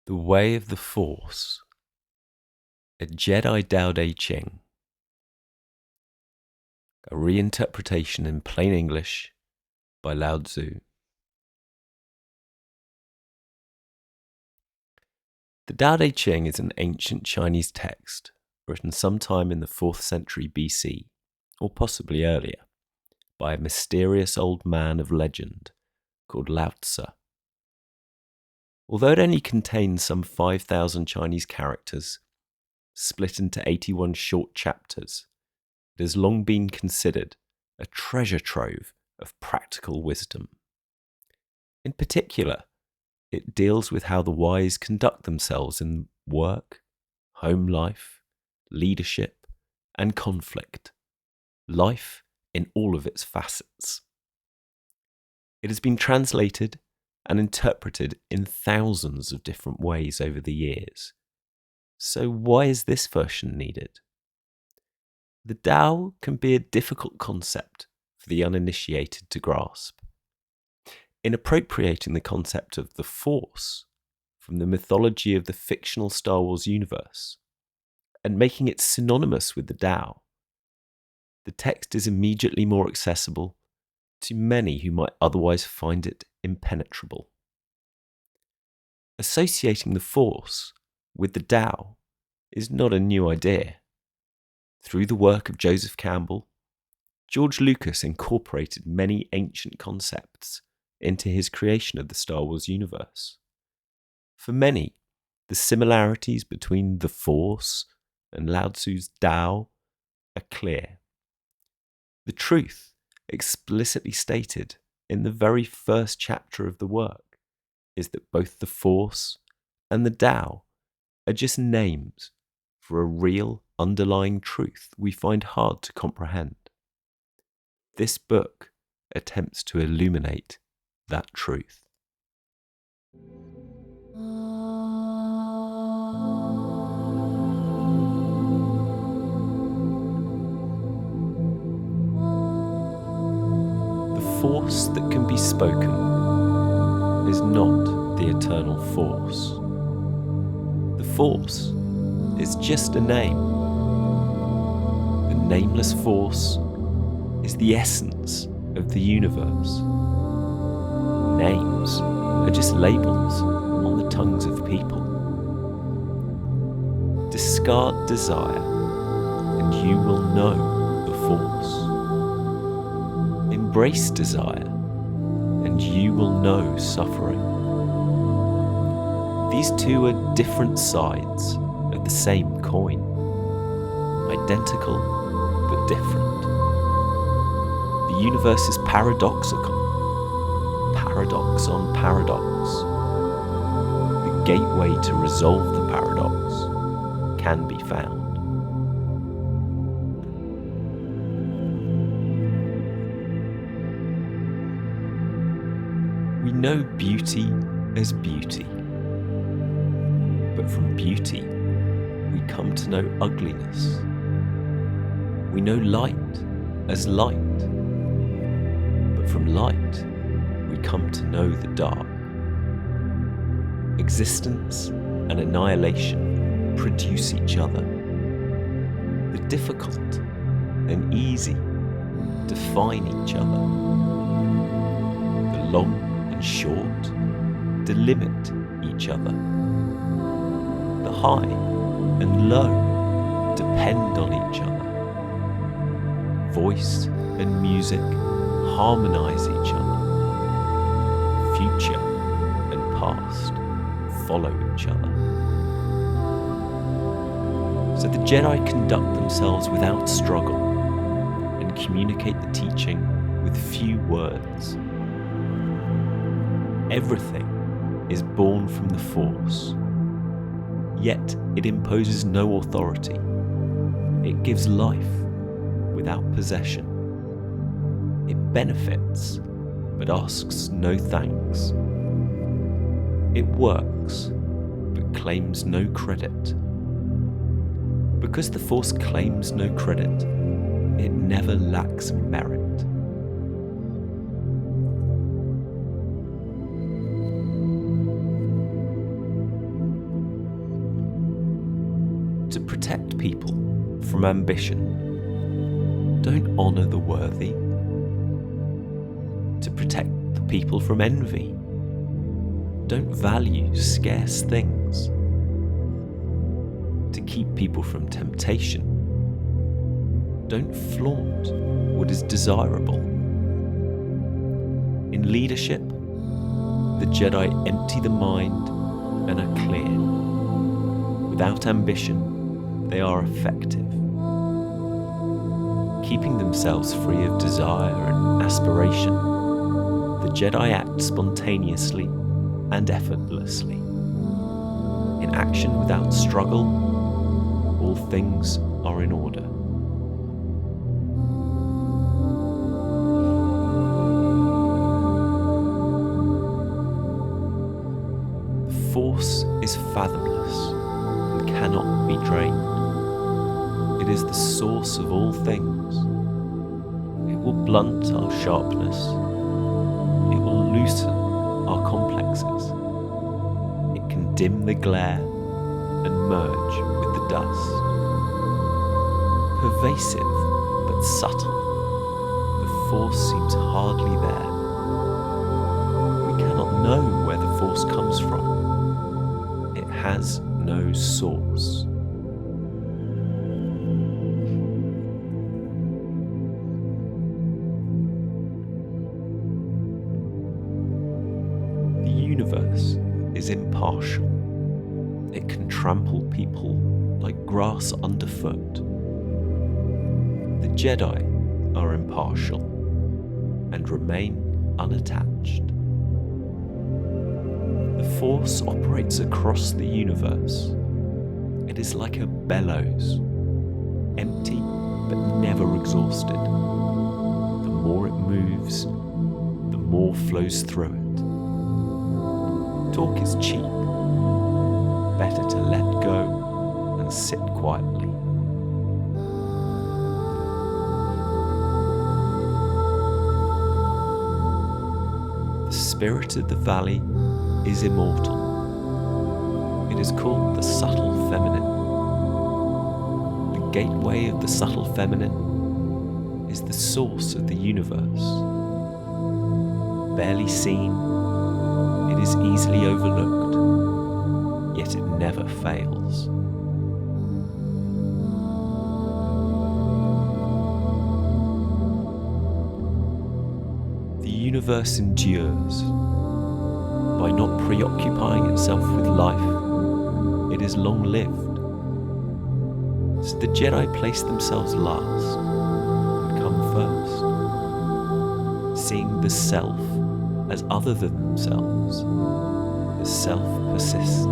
The Way of the Force, a Jedi Tao Te Ching, a reinterpretation in plain English by Lao Tzu. The Tao Te Ching is an ancient Chinese text written sometime in the 4th century BC, or possibly earlier, by a mysterious old man of legend called Lao Tzu. Although it only contains some 5,000 Chinese characters, split into 81 short chapters, it has long been considered a treasure trove of practical wisdom. In particular, it deals with how the wise conduct themselves in work, home life, leadership, and conflict, life in all of its facets. It has been translated and interpreted in thousands of different ways over the years. So why is this version needed? The Tao can be a difficult concept for the uninitiated to grasp. In appropriating the concept of the Force from the mythology of the fictional Star Wars universe and making it synonymous with the Tao, the text is immediately more accessible to many who might otherwise find it impenetrable. Associating the Force with the Tao is not a new idea. Through the work of Joseph Campbell, George Lucas incorporated many ancient concepts into his creation of the Star Wars universe. For many, the similarities between the Force and Lao Tzu's Tao are clear. The truth, explicitly stated in the very first chapter of the work, is that both the Force and the Tao are just names for a real underlying truth we find hard to comprehend. This book attempts to illuminate that truth. The force that can be spoken is not the eternal force. The force is just a name. The nameless force is the essence of the universe. Names are just labels on the tongues of people. Discard desire, and you will know the force. Embrace desire, and you will know suffering. These two are different sides of the same coin, identical but different. The universe is paradoxical. Paradox on paradox. The gateway to resolve the paradox can be found. We know beauty as beauty, but from beauty we come to know ugliness. We know light as light, but from light we come to know the dark. Existence and annihilation produce each other. The difficult and easy define each other. The long and short delimit each other. The high and low depend on each other. Voice and music harmonize each other. Future and past follow each other. So the Jedi conduct themselves without struggle and communicate the teaching with few words. Everything is born from the Force, yet it imposes no authority. It gives life without possession. It benefits but asks no thanks. It works, but claims no credit. Because the Force claims no credit, it never lacks merit. people from ambition don't honour the worthy, to protect the people from envy don't value scarce things, to keep people from temptation don't flaunt what is desirable. In leadership, the Jedi empty the mind and are clear. Without ambition, they are effective. Keeping themselves free of desire and aspiration, the Jedi act spontaneously and effortlessly. In action without struggle, all things are in order. The Force is fathomless and cannot be drained. It is the source of all things. It will blunt our sharpness. It will loosen our complexes. It can dim the glare and merge with the dust. Pervasive but subtle, the Force seems hardly there. We cannot know where the Force comes from. It has no source. The universe is impartial. It can trample people like grass underfoot. The Jedi are impartial and remain unattached. The Force operates across the universe. It is like a bellows, empty but never exhausted. The more it moves, the more flows through it. Talk is cheap. Better to let go and sit quietly. The spirit of the valley is immortal. It is called the subtle feminine. The gateway of the subtle feminine is the source of the universe. Barely seen, it is easily overlooked, yet it never fails. The universe endures. By not preoccupying itself with life, it is long-lived. So the Jedi place themselves last and come first, seeing the self as other than themselves. The self persists.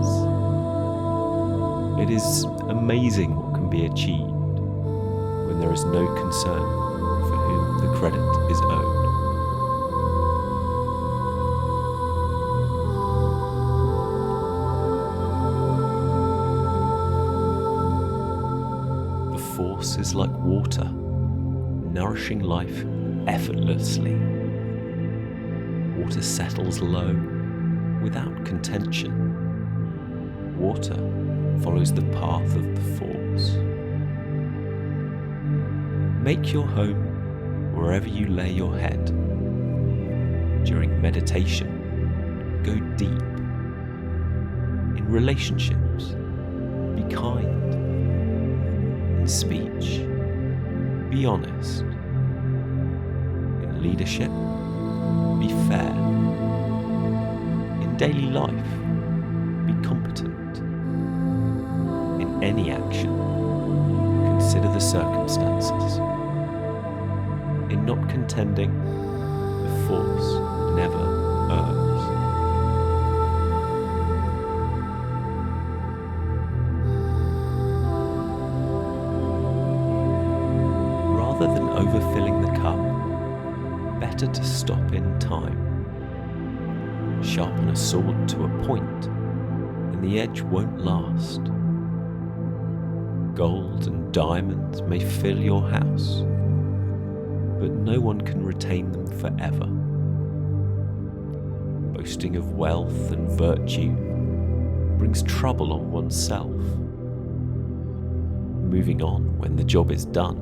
It is amazing what can be achieved when there is no concern for whom the credit is owed. The Force is like water, nourishing life effortlessly. Water settles low, without contention. Water follows the path of the Force. Make your home wherever you lay your head. During meditation, go deep. In relationships, be kind. In speech, be honest. In leadership, be fair. In daily life, be competent. In any action, consider the circumstances. In not contending, the Force never errs. Rather than overfilling the cup, better to stop in time. Sharpen a sword to a point, and the edge won't last. Gold and diamonds may fill your house, but no one can retain them forever. Boasting of wealth and virtue brings trouble on oneself. moving on when the job is done,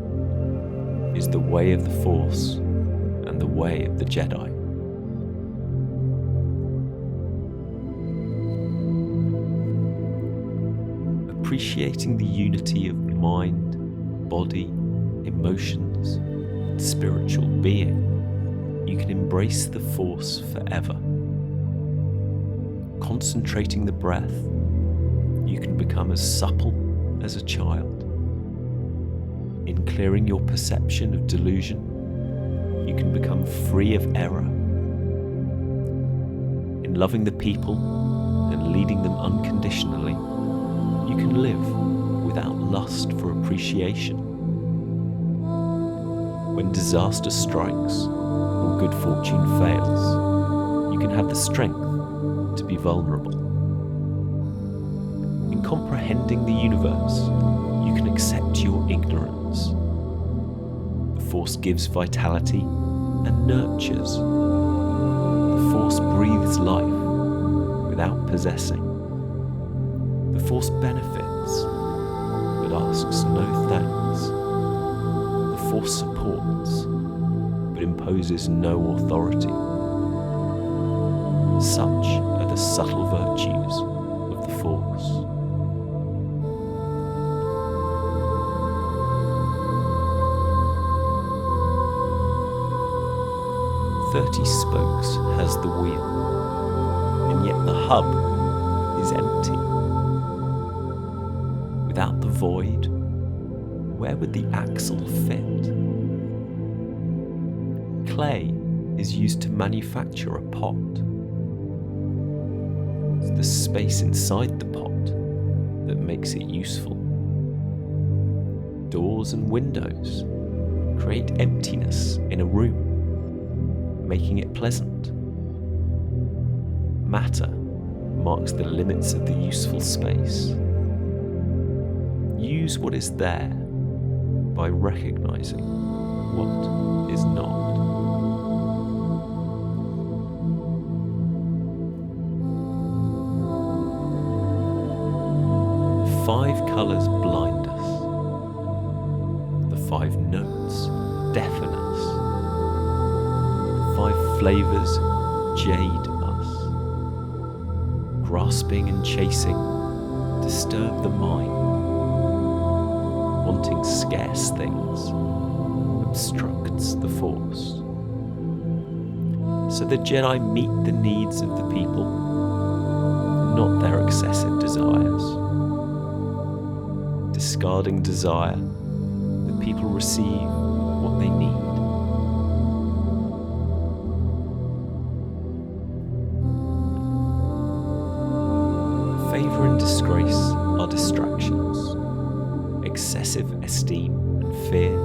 is the way of the Force and the way of the Jedi. Appreciating the unity of mind, body, emotions, and spiritual being, you can embrace the Force forever. Concentrating the breath, you can become as supple as a child. In clearing your perception of delusion, you can become free of error. In loving the people and leading them unconditionally, you can live without lust for appreciation. When disaster strikes or good fortune fails, you can have the strength to be vulnerable. In comprehending the universe, you can accept your ignorance. The Force gives vitality and nurtures. The Force breathes life without possessing. The Force benefits, but asks no thanks. The Force supports, but imposes no authority. Such are the subtle virtues of the Force. "30 spokes has the wheel, and yet the hub is empty. Without the void, where would the axle fit? Clay is used to manufacture a pot. It's the space inside the pot that makes it useful. Doors and windows create emptiness in a room, making it pleasant. Matter marks the limits of the useful space. Use what is there by recognizing what is not." The 5 colours blind us. The 5 notes deafen us. The 5 flavours jade us. Grasping and chasing disturb the mind. Wanting scarce things obstructs the Force. So the Jedi meet the needs of the people, not their excessive desires. Discarding desire, the people receive what they need. Favour and disgrace are distractions. Excessive esteem and fear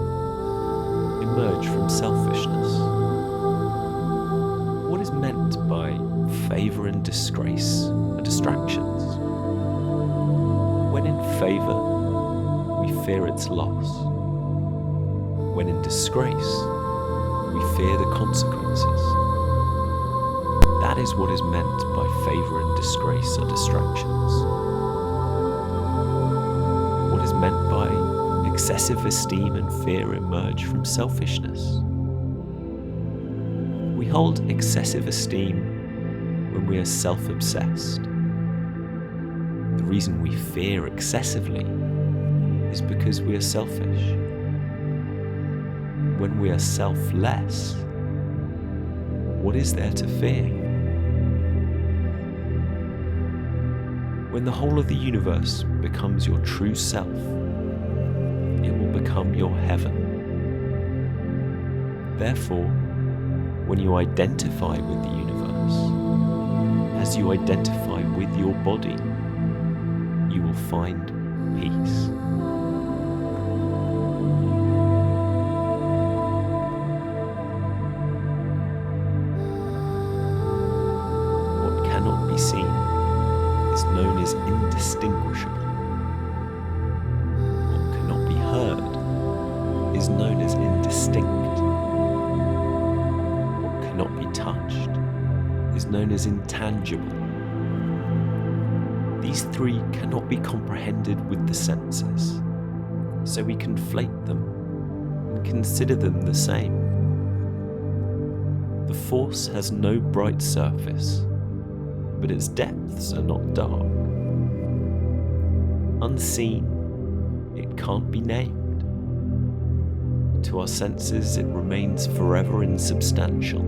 emerge from selfishness. What is meant by favour and disgrace are distractions? When in favour, we fear its loss. When in disgrace, we fear the consequences. That is what is meant by favour and disgrace are distractions. What is meant by excessive esteem and fear emerge from selfishness. We hold excessive esteem when we are self-obsessed. The reason we fear excessively is because we are selfish. When we are selfless, what is there to fear? When the whole of the universe becomes your true self, it will become your heaven. Therefore, when you identify with the universe, as you identify with your body, you will find peace. What cannot be seen is known as indistinguishable. What cannot be heard is known as indistinct. What cannot be touched is known as intangible. These 3 cannot be comprehended with the senses. so we conflate them and consider them the same. The Force has no bright surface, but its depths are not dark. Unseen, it can't be named. To our senses, it remains forever insubstantial.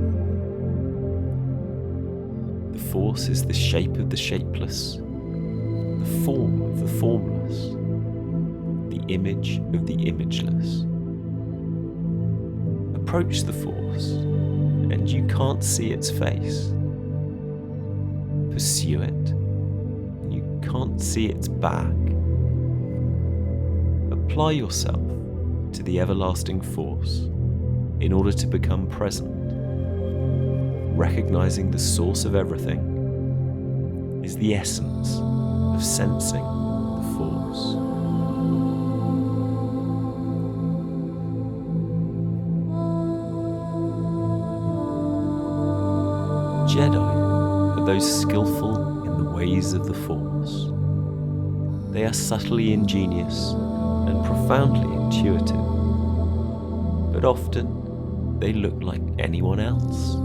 The Force is the shape of the shapeless, the form of the formless, the image of the imageless. Approach the Force, and you can't see its face. Pursue it, and you can't see its back. Apply yourself to the everlasting Force in order to become present, recognizing the source of everything is the essence of sensing the Force. Jedi are those skillful in the ways of the Force. They are subtly ingenious and profoundly intuitive, but often they look like anyone else.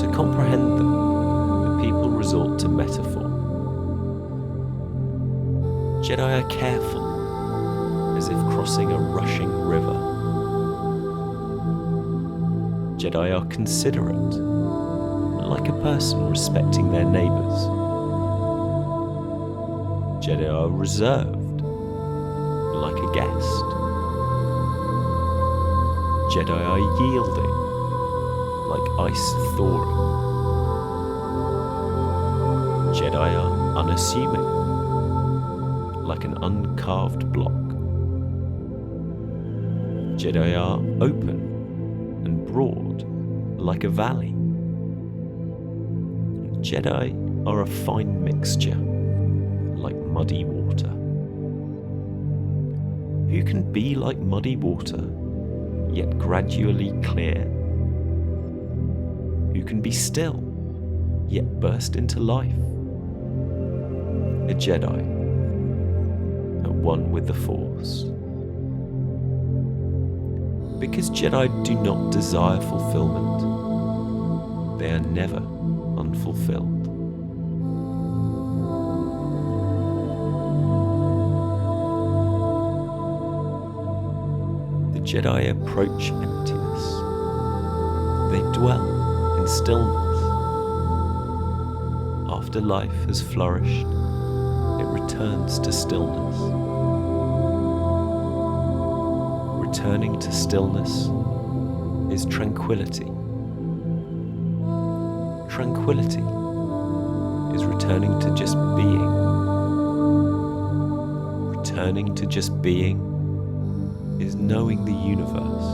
To comprehend them, the people resort to metaphor. Jedi are careful, as if crossing a rushing river. Jedi are considerate, like a person respecting their neighbours. Jedi are reserved, like a guest. Jedi are yielding, like ice thawing. Jedi are unassuming, like an uncarved block. Jedi are open and broad, like a valley. Jedi are a fine mixture, like muddy water. Who can be like muddy water, yet gradually clear? Who can be still, yet burst into life? A Jedi, at one with the Force. Because Jedi do not desire fulfillment, they are never unfulfilled. The Jedi approach emptiness. They dwell in stillness. After life has flourished, it returns to stillness. Returning to stillness is tranquility. Tranquility is returning to just being. Returning to just being is knowing the universe.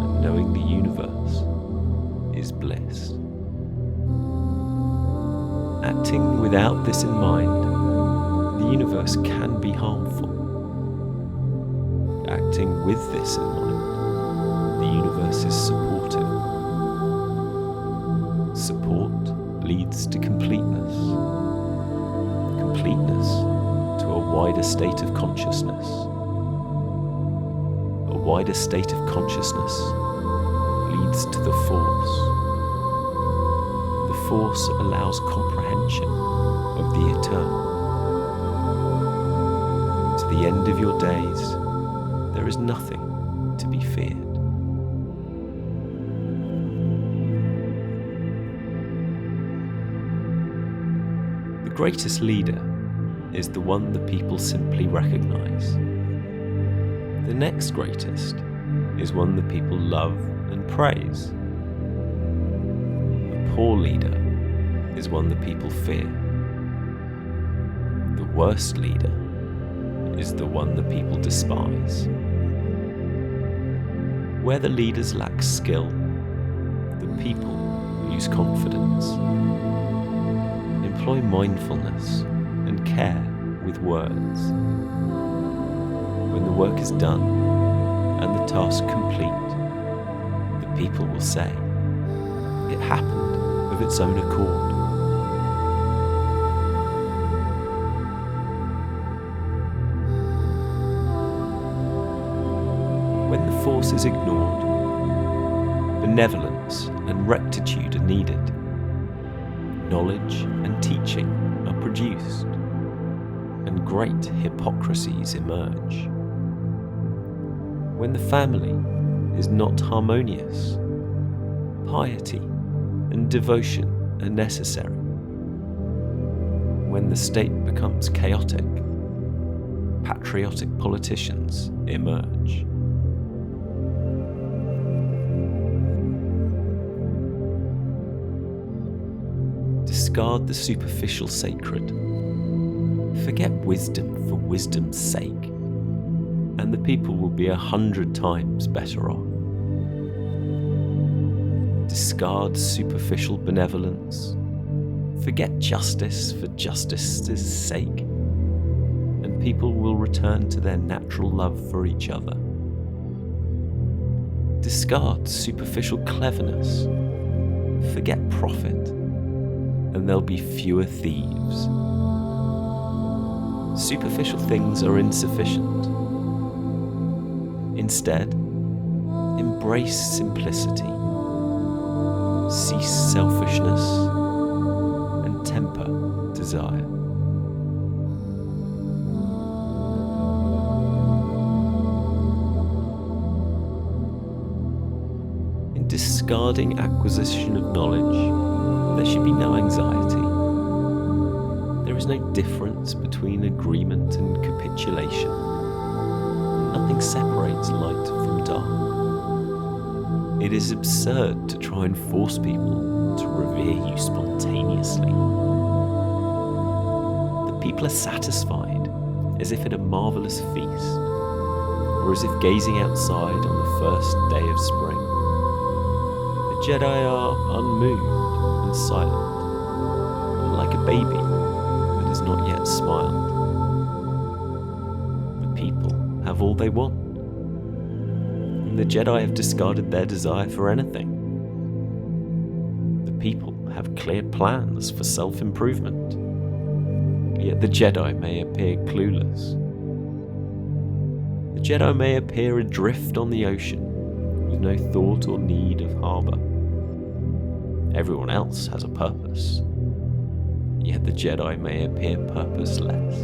And knowing the universe is bliss. Acting without this in mind, the universe can be harmful. Acting with this in mind, the universe is supportive. Support leads to completeness. Completeness to a wider state of consciousness. A wider state of consciousness leads to the Force. The Force allows comprehension of the eternal. To the end of your days, there is nothing to be feared. The greatest leader is the one the people simply recognize. The next greatest is one the people love and praise. A poor leader is one the people fear. The worst leader is the one the people despise. Where the leaders lack skill, the people lose confidence. Employ mindfulness and care with words. When the work is done and the task complete, the people will say, "It happened of its own accord." Force is ignored, benevolence and rectitude are needed. Knowledge and teaching are produced, and great hypocrisies emerge. When the family is not harmonious, piety and devotion are necessary. When the state becomes chaotic, patriotic politicians emerge. Discard the superficial sacred. Forget wisdom for wisdom's sake, and the people will be 100 times better off. Discard superficial benevolence. Forget justice for justice's sake, and people will return to their natural love for each other. Discard superficial cleverness. Forget profit, and there'll be fewer thieves. Superficial things are insufficient. Instead, embrace simplicity. Cease selfishness and temper desire. In discarding acquisition of knowledge, there should be no anxiety. There is no difference between agreement and capitulation. Nothing separates light from dark. It is absurd to try and force people to revere you spontaneously. The people are satisfied as if at a marvellous feast, or as if gazing outside on the first day of spring. The Jedi are unmoved and silent, like a baby that has not yet smiled. The people have all they want, and the Jedi have discarded their desire for anything. The people have clear plans for self-improvement, yet the Jedi may appear clueless. The Jedi may appear adrift on the ocean, with no thought or need of harbour. Everyone else has a purpose, yet the Jedi may appear purposeless.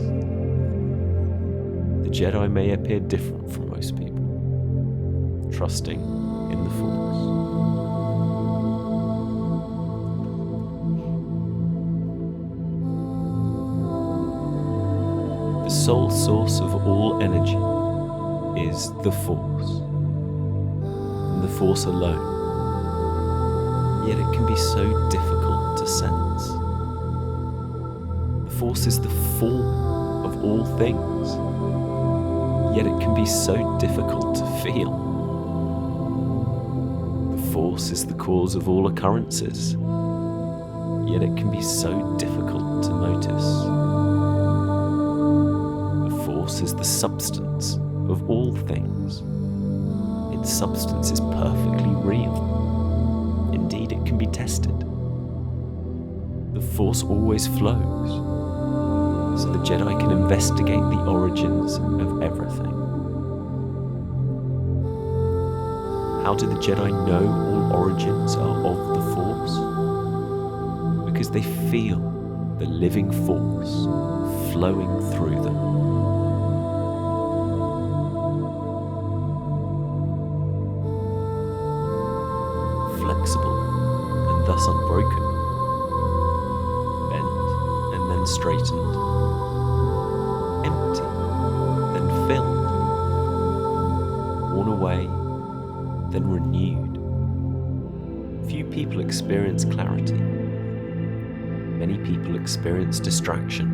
The Jedi may appear different from most people, trusting in the Force. The sole source of all energy is the Force, and the Force alone. Yet it can be so difficult to sense. The Force is the form of all things, yet it can be so difficult to feel. The Force is the cause of all occurrences, yet it can be so difficult to notice. The Force is the substance of all things. Its substance is perfectly real. Indeed, it can be tested. The Force always flows, so the Jedi can investigate the origins of everything. How do the Jedi know all origins are of the Force? Because they feel the living Force flowing through them. Flexible and thus unbroken, bent and then straightened, empty, then filled, worn away, then renewed. Few people experience clarity. Many people experience distraction.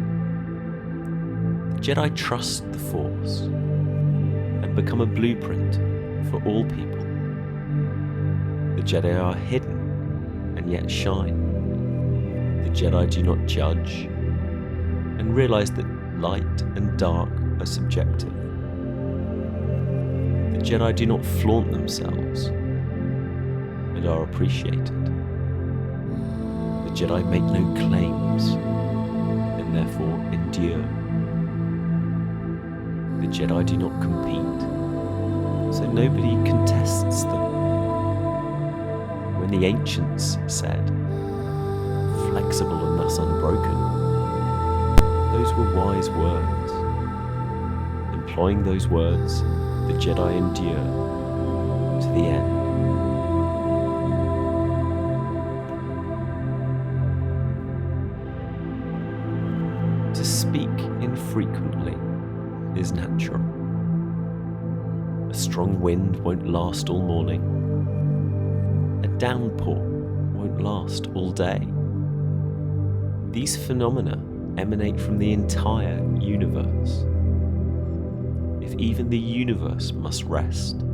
The Jedi trust the Force and become a blueprint for all people. The Jedi are hidden and yet shine. The Jedi do not judge and realize that light and dark are subjective. The Jedi do not flaunt themselves and are appreciated. The Jedi make no claims and therefore endure. The Jedi do not compete so nobody contests them. When the ancients said, flexible and thus unbroken, those were wise words. Employing those words, the Jedi endure to the end. To speak infrequently is natural. A strong wind won't last all morning. A downpour won't last all day. These phenomena emanate from the entire universe. If even the universe must rest,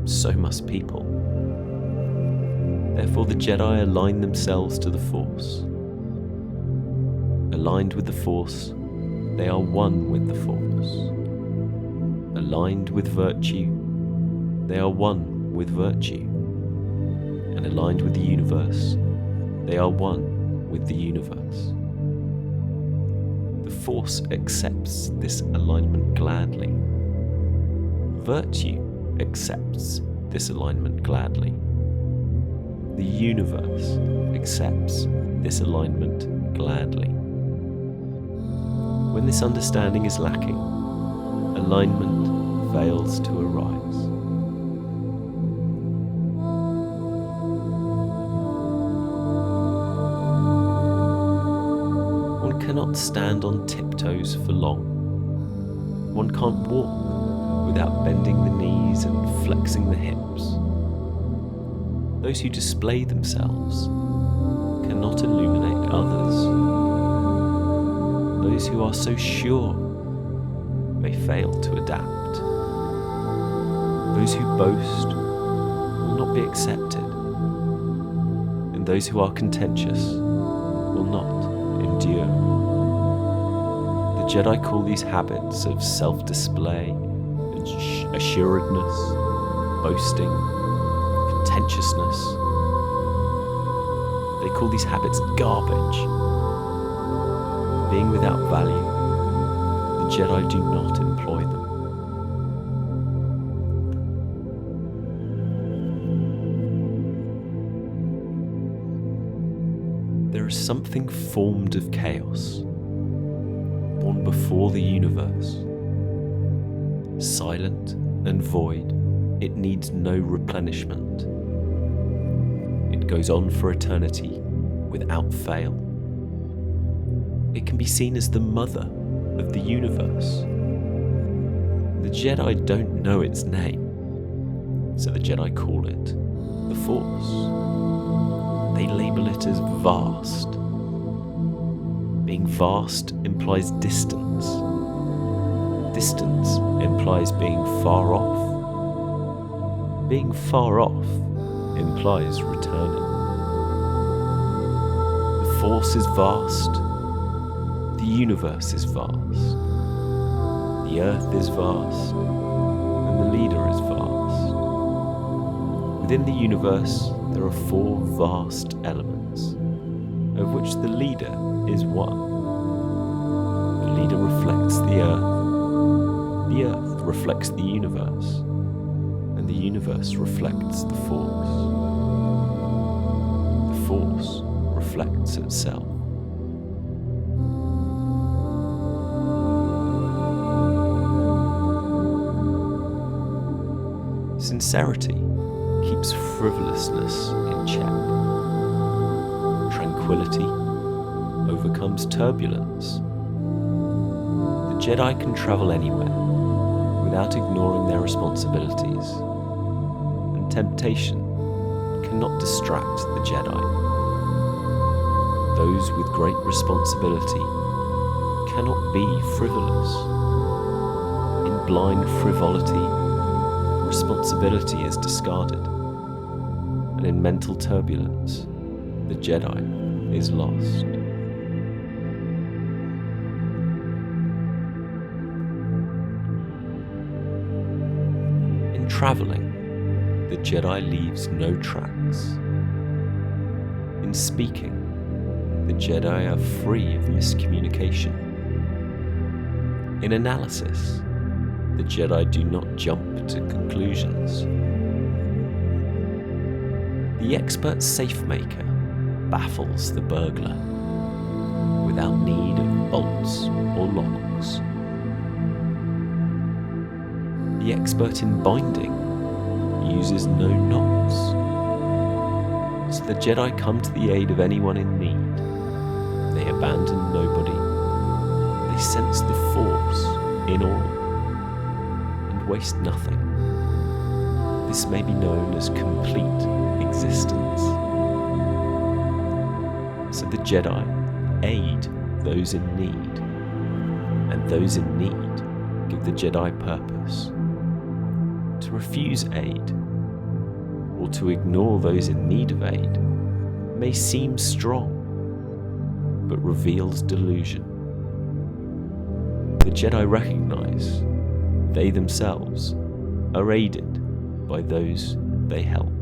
so must people. Therefore the Jedi align themselves to the Force. Aligned with the Force, they are one with the Force. Aligned with virtue, they are one with virtue. And aligned with the universe, they are one with the universe. The Force accepts this alignment gladly. Virtue accepts this alignment gladly. The universe accepts this alignment gladly. When this understanding is lacking, alignment fails to arise. One cannot stand on tiptoes for long. One can't walk without bending the knees and flexing the hips. Those who display themselves cannot illuminate others. Those who are so sure may fail to adapt. Those who boast will not be accepted, and those who are contentious will not endure. The Jedi call these habits of self-display, assuredness, boasting, contentiousness. They call these habits garbage. Being without value, the Jedi do not employ them. There is something formed of chaos, born before the universe. Silent and void, it needs no replenishment. It goes on for eternity without fail. It can be seen as the mother of the universe. The Jedi don't know its name, so the Jedi call it the Force. They label it as vast. Being vast implies distance. Distance implies being far off. Being far off implies returning. The Force is vast. The universe is vast. The earth is vast. And the leader is vast. Within the universe, there are 4 vast elements, of which the leader is one. The leader reflects the earth reflects the universe, and the universe reflects the Force. The Force reflects itself. Sincerity keeps frivolousness in check. Tranquility overcomes turbulence. The Jedi can travel anywhere without ignoring their responsibilities, and temptation cannot distract the Jedi. Those with great responsibility cannot be frivolous. In blind frivolity, responsibility is discarded, and in mental turbulence, the Jedi is lost. In travelling, the Jedi leaves no tracks. In speaking, the Jedi are free of miscommunication. In analysis, The Jedi do not jump to conclusions. The expert safemaker baffles the burglar without need of bolts or locks. The expert in binding uses no knots. So the Jedi come to the aid of anyone in need. They abandon nobody. They sense the Force in all and waste nothing. This may be known as complete existence. So the Jedi aid those in need, and those in need give the Jedi purpose. To refuse aid, or to ignore those in need of aid, may seem strong, but reveals delusion. The Jedi recognize they themselves are aided by those they help.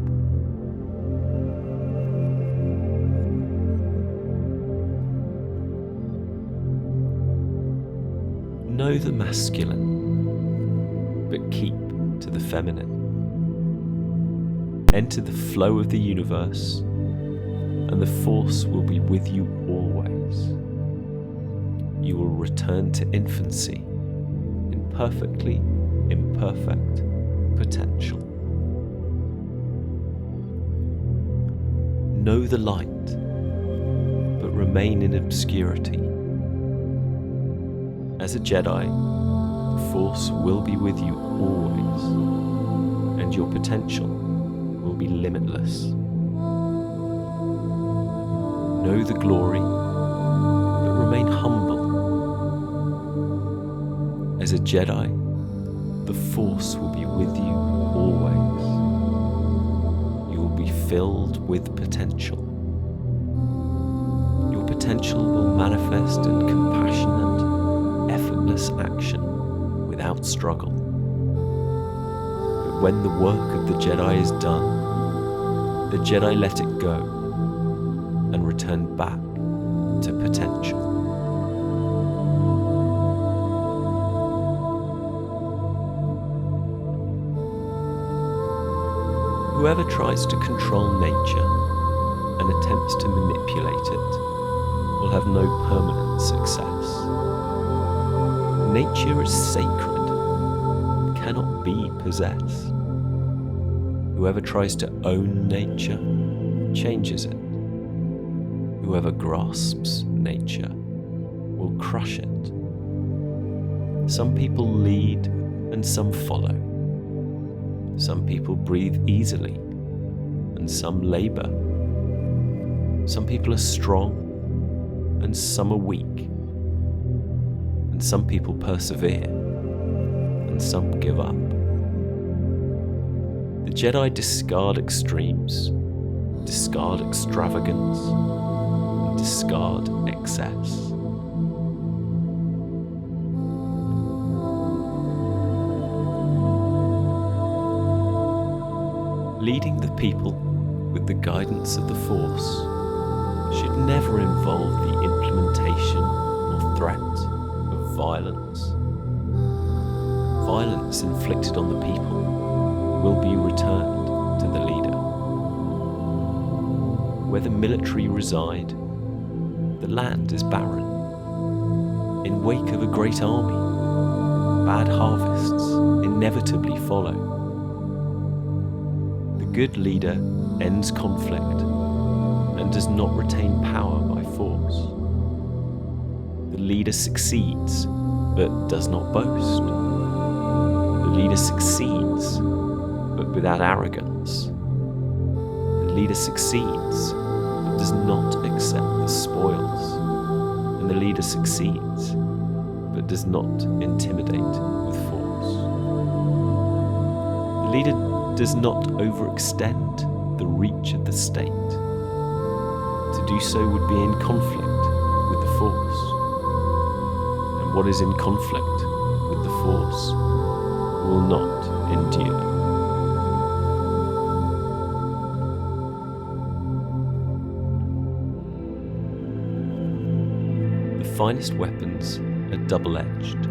Know the masculine, but keep to the feminine. Enter the flow of the universe, and the Force will be with you always. You will return to infancy in perfectly imperfect potential. Know the light, but remain in obscurity. As a Jedi, the Force will be with you always, and your potential will be limitless. Know the glory, but remain humble. As a Jedi, the Force will be with you always. You will be filled with potential. Your potential will manifest in compassionate, effortless action without struggle. But when the work of the Jedi is done, the Jedi let it go and return back to potential. Whoever tries to control nature and attempts to manipulate it will have no permanent success. Nature is sacred, cannot be possessed. Whoever tries to own nature changes it. Whoever grasps nature will crush it. Some people lead and some follow. Some people breathe easily and some labor. Some people are strong and some are weak. And some people persevere and some give up. The Jedi discard extremes, discard extravagance, and discard excess. Leading the people with the guidance of the Force should never involve the implementation or threat of violence. Violence inflicted on the people will be returned to the leader. Where the military reside, the land is barren. In wake of a great army, bad harvests inevitably follow. The good leader ends conflict and does not retain power by force. The leader succeeds but does not boast. The leader succeeds but without arrogance. The leader succeeds but does not accept the spoils. And the leader succeeds but does not intimidate with force. The leader does not overextend the reach of the state. To do so would be in conflict with the Force. And what is in conflict with the Force will not endure. The finest weapons are double-edged.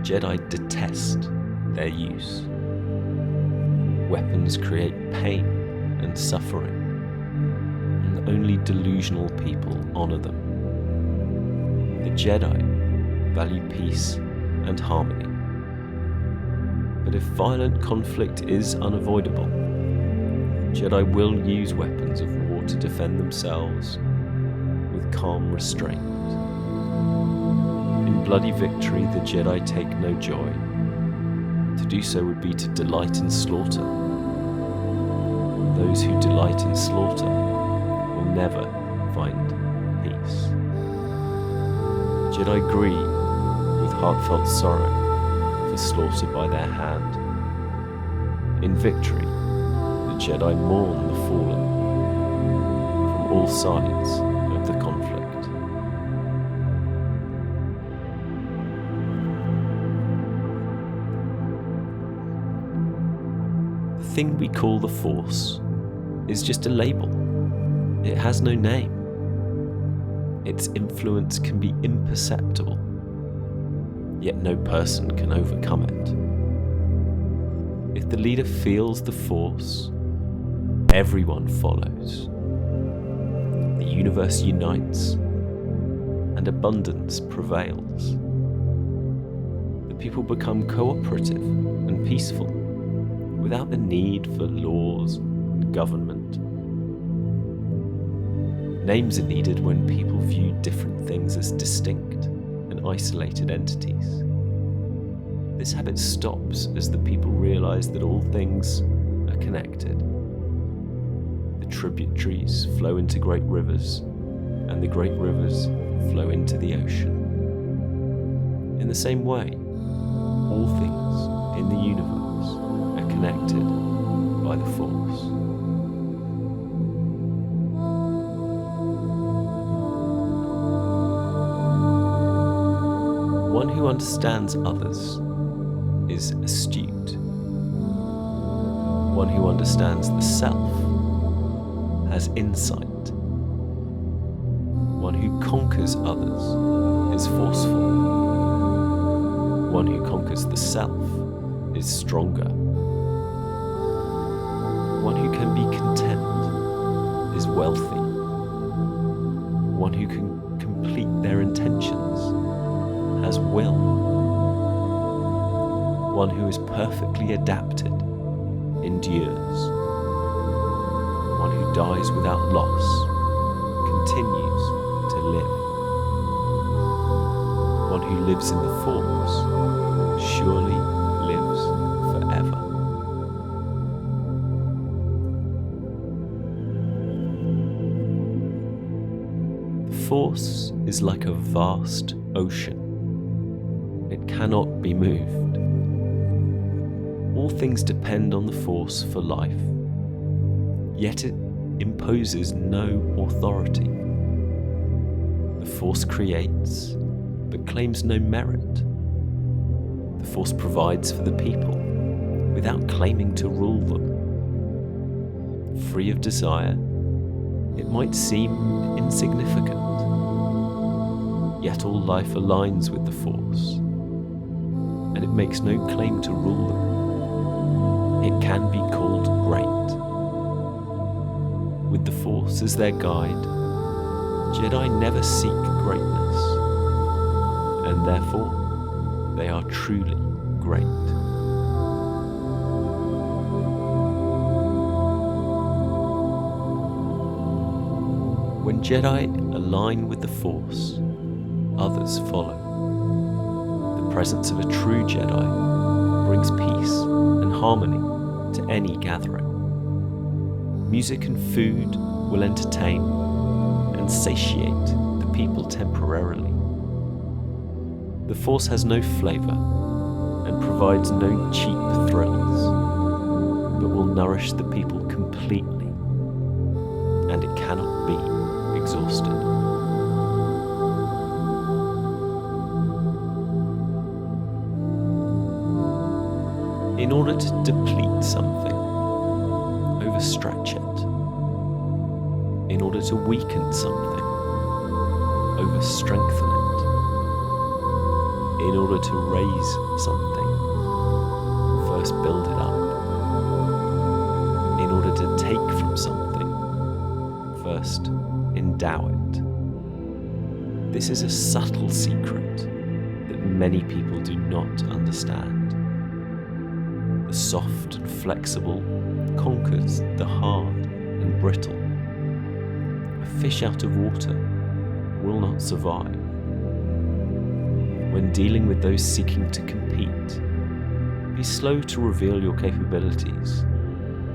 Jedi detest their use. Weapons create pain and suffering, and only delusional people honor them. The Jedi value peace and harmony. But if violent conflict is unavoidable, Jedi will use weapons of war to defend themselves with calm restraint. In bloody victory, the Jedi take no joy. To do so would be to delight in slaughter. Those who delight in slaughter will never find peace. Jedi grieve with heartfelt sorrow for slaughter by their hand. In victory, the Jedi mourn the fallen from all sides of the conflict. The thing we call the Force is just a label. It has no name. Its influence can be imperceptible, yet no person can overcome it. If the leader feels the Force, everyone follows. The universe unites, and abundance prevails. The people become cooperative and peaceful, without the need for laws and government. Names are needed when people view different things as distinct and isolated entities. This habit stops as the people realize that all things are connected. The tributaries flow into great rivers, and the great rivers flow into the ocean. In the same way, all things in the universe are connected by the Force. One who understands others is astute. One who understands the self has insight. One who conquers others is forceful. One who conquers the self is stronger. One who can be content is wealthy. One who can complete their intentions has will. One who is perfectly adapted endures. One who dies without loss continues to live. One who lives in the Force surely lives forever. The Force is like a vast ocean. It cannot be moved. All things depend on the Force for life, yet it imposes no authority. The Force creates, but claims no merit. The Force provides for the people, without claiming to rule them. Free of desire, it might seem insignificant, yet all life aligns with the Force, and it makes no claim to rule them. It can be called great. With the Force as their guide, Jedi never seek greatness, and therefore they are truly great. When Jedi align with the Force, others follow. The presence of a true Jedi brings peace and harmony to any gathering. Music and food will entertain and satiate the people temporarily. The Force has no flavor and provides no cheap thrills, but will nourish the people completely, and it cannot be exhausted. In order to deplete something, overstretch it. In order to weaken something, overstrengthen it. In order to raise something, first build it up. In order to take from something, first endow it. This is a subtle secret that many people do not understand. The soft and flexible conquers the hard and brittle. A fish out of water will not survive. When dealing with those seeking to compete, be slow to reveal your capabilities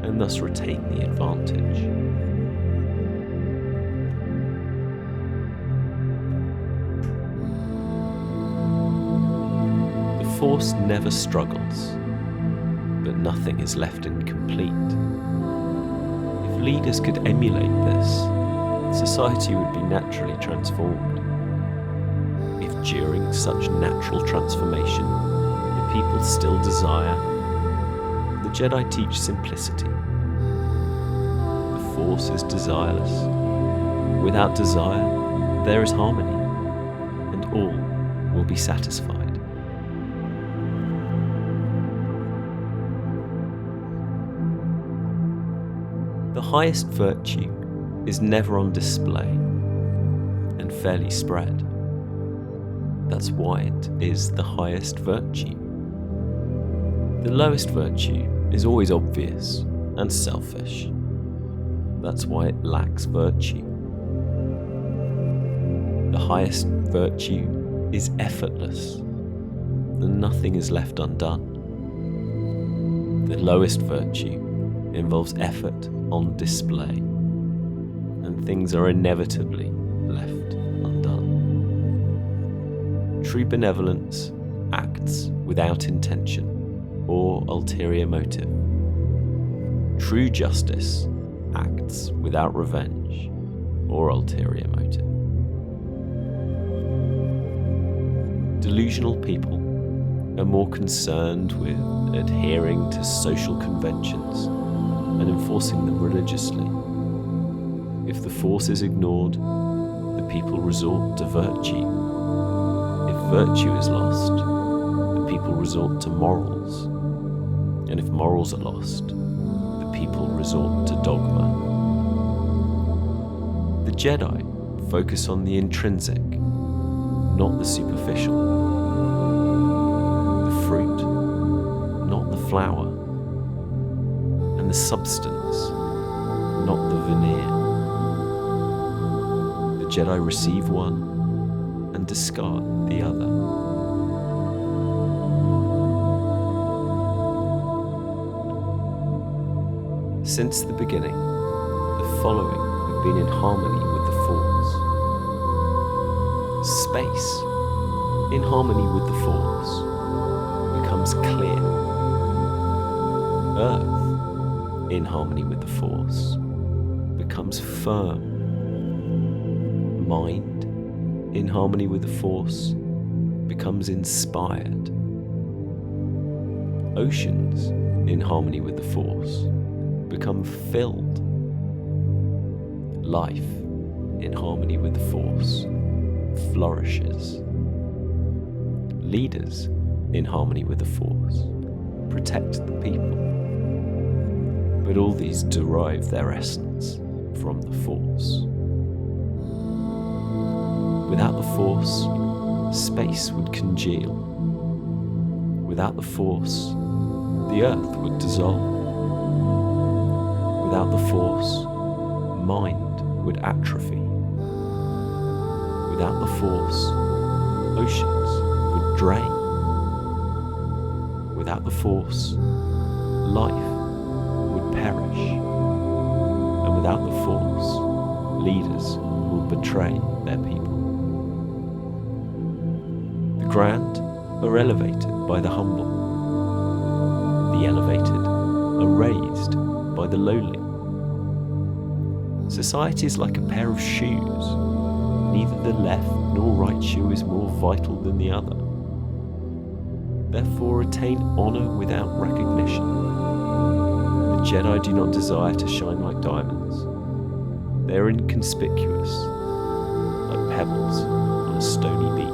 and thus retain the advantage. The Force never struggles, but nothing is left incomplete. If leaders could emulate this, society would be naturally transformed. If during such natural transformation the people still desire, the Jedi teach simplicity. The Force is desireless. Without desire, there is harmony, and all will be satisfied. The highest virtue is never on display and fairly spread. That's why it is the highest virtue. The lowest virtue is always obvious and selfish. That's why it lacks virtue. The highest virtue is effortless, and nothing is left undone. The lowest virtue involves effort on display, and things are inevitably left undone. True benevolence acts without intention or ulterior motive. True justice acts without revenge or ulterior motive. Delusional people are more concerned with adhering to social conventions and enforcing them religiously. If the Force is ignored, the people resort to virtue. If virtue is lost, the people resort to morals. And if morals are lost, the people resort to dogma. The Jedi focus on the intrinsic, not the superficial. The fruit, not the flower. And the substance, not the veneer. The Jedi receive one and discard the other. Since the beginning, the following have been in harmony with the Force. Space, in harmony with the Force, becomes clear. Earth, in harmony with the Force, becomes firm. Mind, in harmony with the Force, becomes inspired. Oceans, in harmony with the Force, become filled. Life, in harmony with the Force, flourishes. Leaders, in harmony with the Force, protect the people. But all these derive their essence from the Force. Without the Force, space would congeal. Without the Force, the earth would dissolve. Without the Force, mind would atrophy. Without the Force, oceans would drain. Without the Force, life would perish. And without the Force, leaders will betray their people. The grand are elevated by the humble. The elevated are raised by the lowly. Society is like a pair of shoes. Neither the left nor right shoe is more vital than the other. Therefore, attain honor without recognition. The Jedi do not desire to shine like diamonds. They are inconspicuous, like pebbles on a stony beach.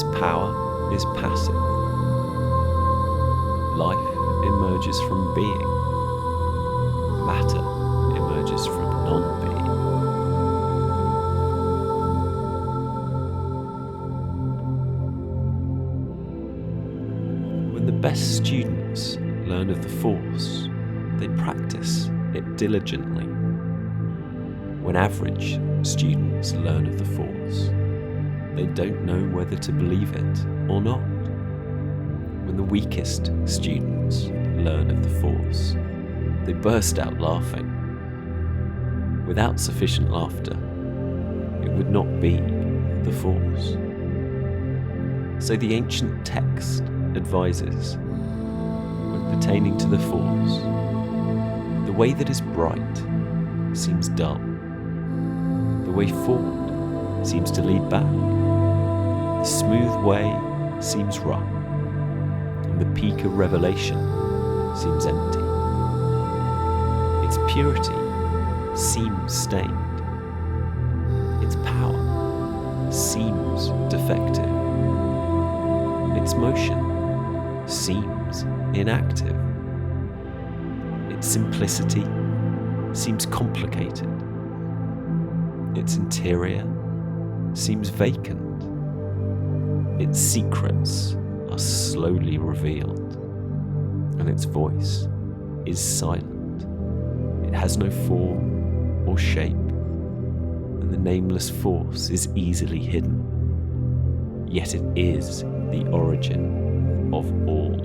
Its power is passive. Life emerges from being. Matter emerges from non-being. When the best students learn of the Force, they practice it diligently. When average students learn of the Force, they don't know whether to believe it or not. When the weakest students learn of the Force, they burst out laughing. Without sufficient laughter, it would not be the Force. So the ancient text advises, when pertaining to the Force, the way that is bright seems dull. The way forward seems to lead back. The smooth way seems rough, and the peak of revelation seems empty. Its purity seems stained. Its power seems defective. Its motion seems inactive. Its simplicity seems complicated. Its interior seems vacant. Its secrets are slowly revealed, and its voice is silent. It has no form or shape, and the nameless Force is easily hidden. Yet it is the origin of all.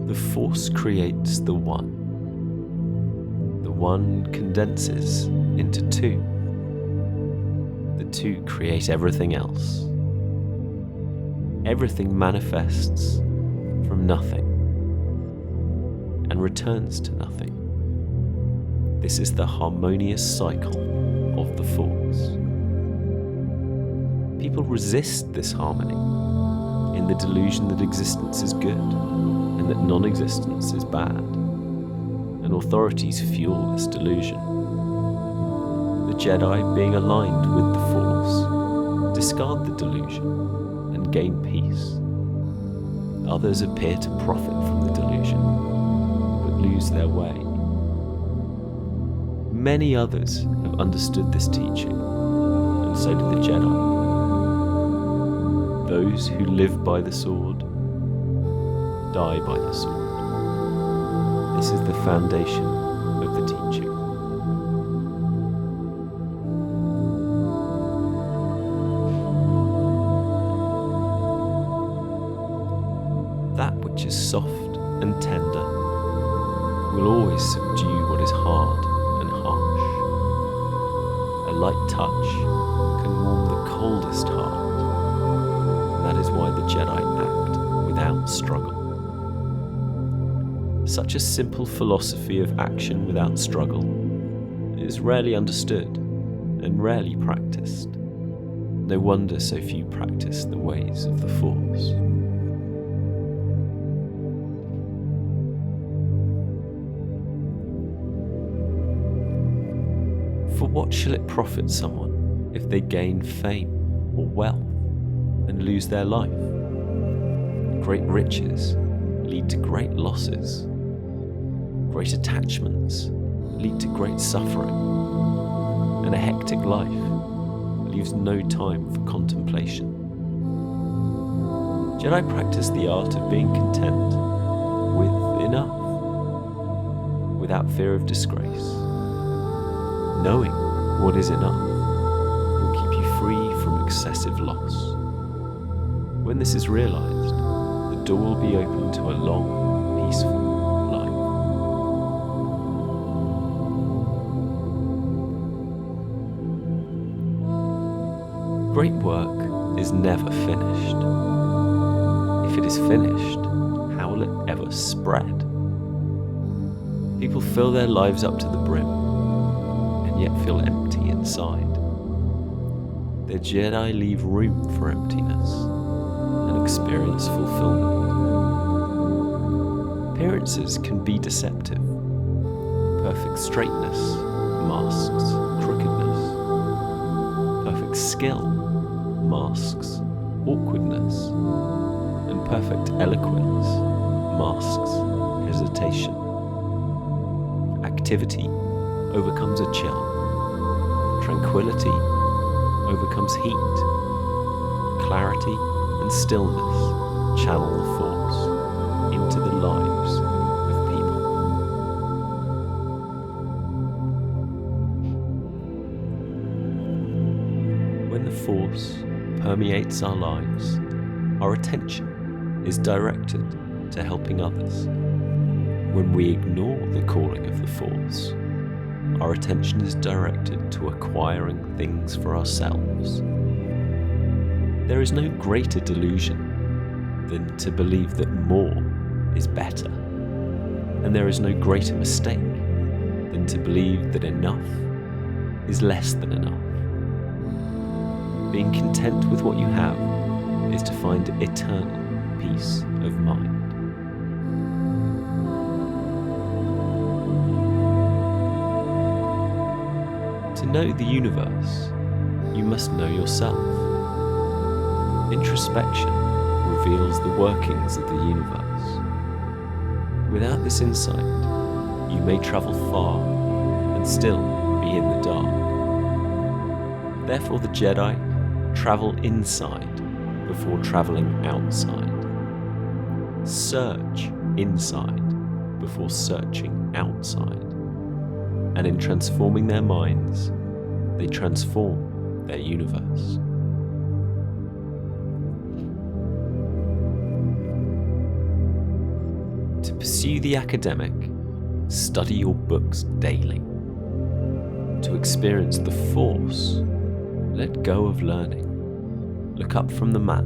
The Force creates the One. The One condenses into two. The two create everything else. Everything manifests from nothing and returns to nothing. This is the harmonious cycle of the Force. People resist this harmony in the delusion that existence is good and that non-existence is bad, and authorities fuel this delusion. The Jedi, being aligned with the Force, discard the delusion and gain peace. Others appear to profit from the delusion, but lose their way. Many others have understood this teaching, and so did the Jedi. Those who live by the sword die by the sword. This is the foundation of the teaching. That which is soft and tender will always subdue what is hard and harsh. A light touch can warm the coldest heart. That is why the Jedi act without struggle. Such a simple philosophy of action without struggle is rarely understood and rarely practiced. No wonder so few practice the ways of the Force. For what shall it profit someone if they gain fame or wealth and lose their life? Great riches lead to great losses. Great attachments lead to great suffering, and a hectic life leaves no time for contemplation. Jedi practice the art of being content with enough, without fear of disgrace. Knowing what is enough will keep you free from excessive loss. When this is realized, the door will be open to a long, peaceful life. Great work is never finished. If it is finished, how will it ever spread? People fill their lives up to the brim, and yet feel empty inside. The Jedi leave room for emptiness and experience fulfillment. Appearances can be deceptive. Perfect straightness masks crookedness. Perfect skill masks awkwardness. And perfect eloquence masks hesitation. Activity overcomes a chill. Tranquility overcomes heat. Clarity and stillness channel the force into the lives of people. When the force permeates our lives, our attention is directed to helping others. When we ignore the calling of the force, our attention is directed to acquiring things for ourselves. There is no greater delusion than to believe that more is better, and there is no greater mistake than to believe that enough is less than enough. Being content with what you have is to find eternal peace of mind. To know the universe, you must know yourself. Introspection reveals the workings of the universe. Without this insight, you may travel far and still be in the dark. Therefore, the Jedi travel inside before traveling outside. Search inside before searching outside. And in transforming their minds, they transform their universe. To pursue the academic, study your books daily. To experience the force, let go of learning. Look up from the map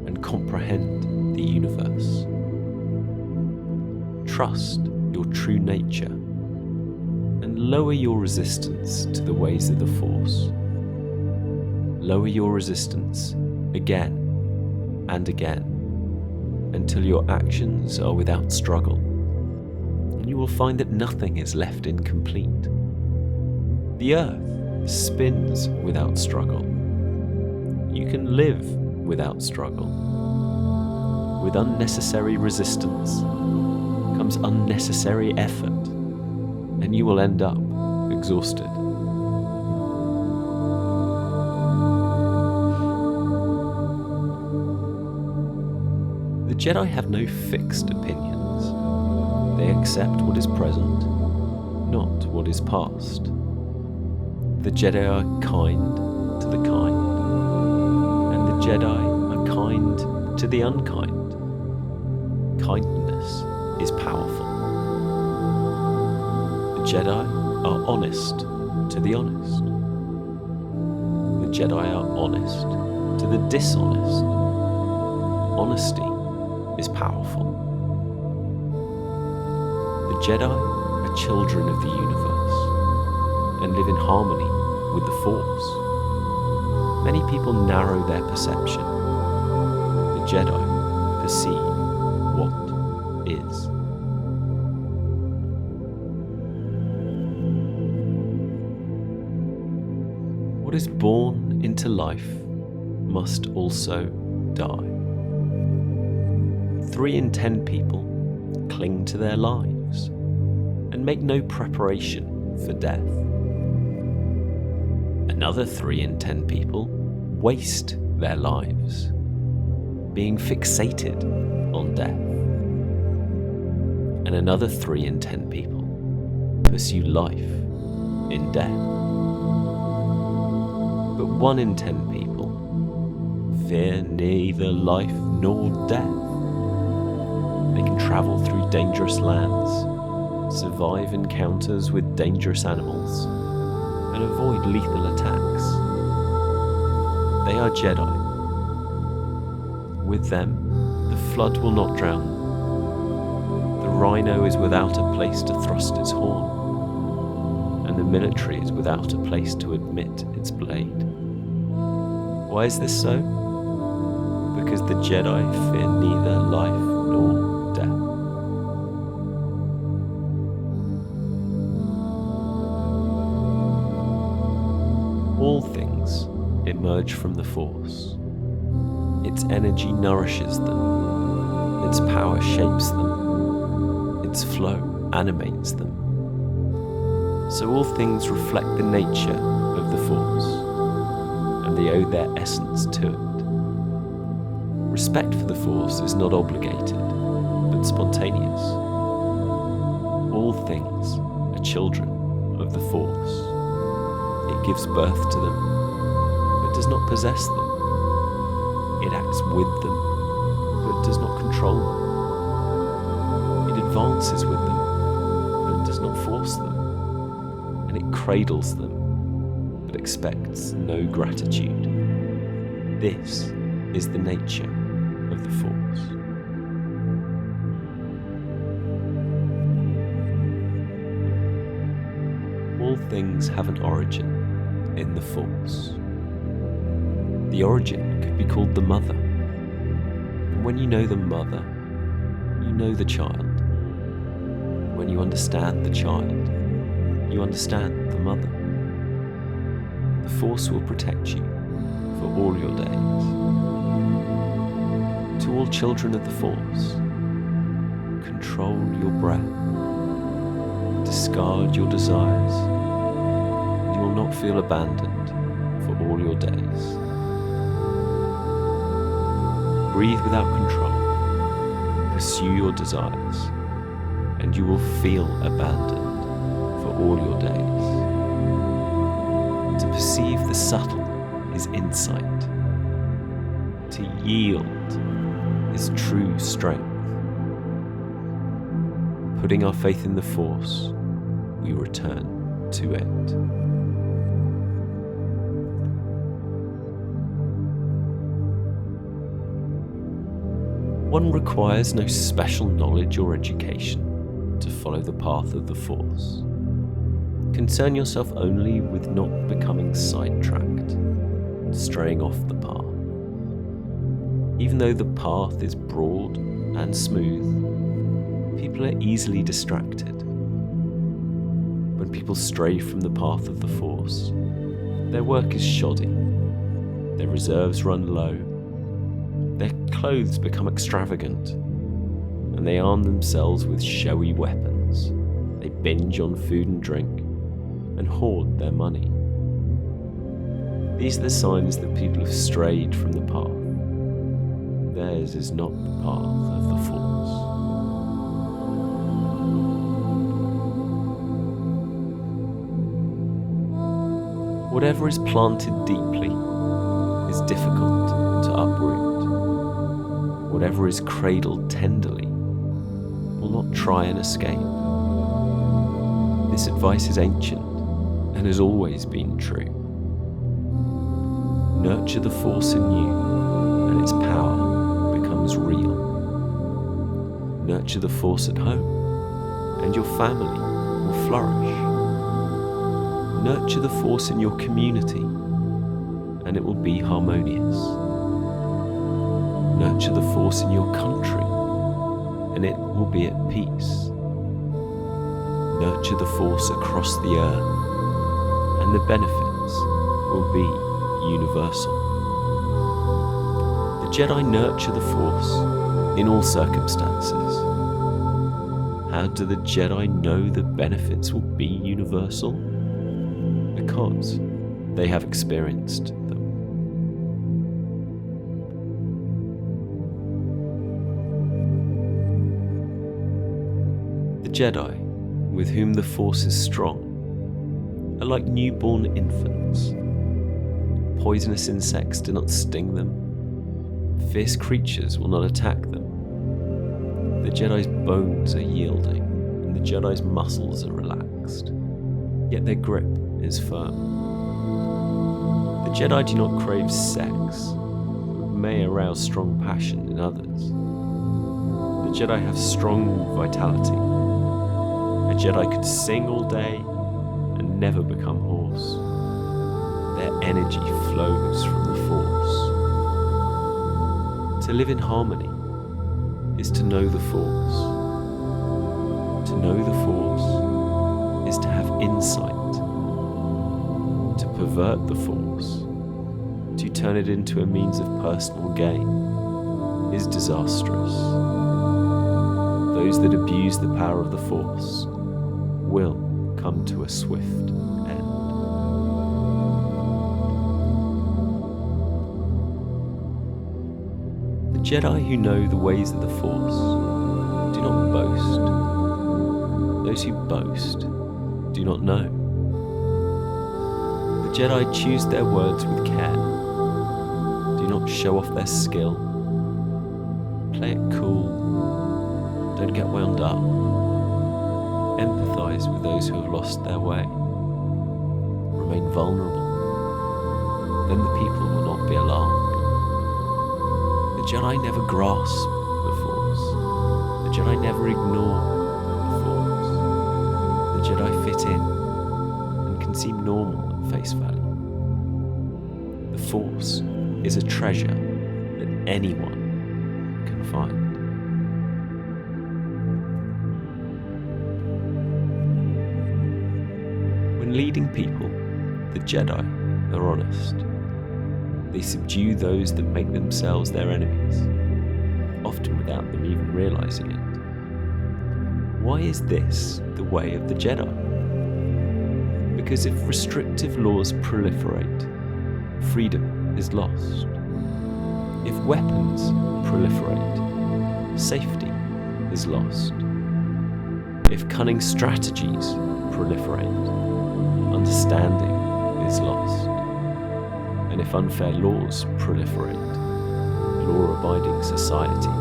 and comprehend the universe. Trust your true nature and lower your resistance to the ways of the force. Lower your resistance again and again until your actions are without struggle, and you will find that nothing is left incomplete. The earth spins without struggle. You can live without struggle. With unnecessary resistance comes unnecessary effort, and you will end up exhausted. The Jedi have no fixed opinions. They accept what is present, not what is past. The Jedi are kind to the kind, and the Jedi are kind to the unkind. Kindness is powerful. The Jedi are honest to the honest. The Jedi are honest to the dishonest. Honesty is powerful. The Jedi are children of the universe and live in harmony with the Force. Many people narrow their perception. The Jedi perceive what is. What is born into life must also die. 3 in 10 people cling to their lives and make no preparation for death. Another 3 in 10 people waste their lives, being fixated on death. And another 3 in 10 people pursue life in death. But 1 in 10 people fear neither life nor death. They can travel through dangerous lands, survive encounters with dangerous animals, and avoid lethal attacks. They are Jedi. With them, the flood will not drown. The rhino is without a place to thrust its horn, and the military is without a place to admit its blade. Why is this so? Because the Jedi fear neither life nor death. emerge from the Force. Its energy nourishes them. Its power shapes them. Its flow animates them. So all things reflect the nature of the Force, and they owe their essence to it. Respect for the Force is not obligated, but spontaneous. All things are children of the Force. It gives birth to them, but does not possess them. It acts with them, but does not control them. It advances with them, but does not force them. And it cradles them, but expects no gratitude. This is the nature of the Force. All things have an origin in the Force. The origin could be called the mother. And when you know the mother, you know the child. When you understand the child, you understand the mother. The Force will protect you for all your days. To all children of the Force, control your breath, discard your desires, and you will not feel abandoned for all your days. Breathe without control, pursue your desires, and you will feel abandoned for all your days. To perceive the subtle is insight. To yield is true strength. Putting our faith in the Force, we return to it. One requires no special knowledge or education to follow the path of the Force. Concern yourself only with not becoming sidetracked and straying off the path. Even though the path is broad and smooth, people are easily distracted. When people stray from the path of the Force, their work is shoddy, their reserves run low, their clothes become extravagant, and they arm themselves with showy weapons. They binge on food and drink, and hoard their money. These are the signs that people have strayed from the path. Theirs is not the path of the Force. Whatever is planted deeply is difficult to uproot. Whatever is cradled tenderly will not try and escape. This advice is ancient and has always been true. Nurture the Force in you, and its power becomes real. Nurture the Force at home, and your family will flourish. Nurture the Force in your community, and it will be harmonious. Nurture the Force in your country, and it will be at peace. Nurture the Force across the earth, and the benefits will be universal. The Jedi nurture the Force in all circumstances. How do the Jedi know the benefits will be universal? Because they have experienced them. The Jedi, with whom the Force is strong, are like newborn infants. Poisonous insects do not sting them. Fierce creatures will not attack them. The Jedi's bones are yielding, and the Jedi's muscles are relaxed, yet their grip is firm. The Jedi do not crave sex, but may arouse strong passion in others. The Jedi have strong vitality. A Jedi could sing all day and never become hoarse. Their energy flows from the Force. To live in harmony is to know the Force. To know the Force is to have insight. To pervert the Force, to to turn it into a means of personal gain is disastrous. Those that abuse the power of the Force will come to a swift end. The Jedi who know the ways of the Force do not boast. Those who boast do not know. The Jedi choose their words with care. Do not show off their skill. Play it cool. Don't get wound up. Empathize with those who have lost their way. Remain vulnerable. Then the people will not be alarmed. The Jedi never grasp the Force. The Jedi never ignore the Force. The Jedi fit in and can seem normal at face value. The Force is a treasure that anyone can find. When leading people, the Jedi are honest. They subdue those that make themselves their enemies, often without them even realizing it. Why is this the way of the Jedi? Because if restrictive laws proliferate, freedom is lost. If weapons proliferate, safety is lost. If cunning strategies proliferate, understanding is lost. And if unfair laws proliferate, law-abiding society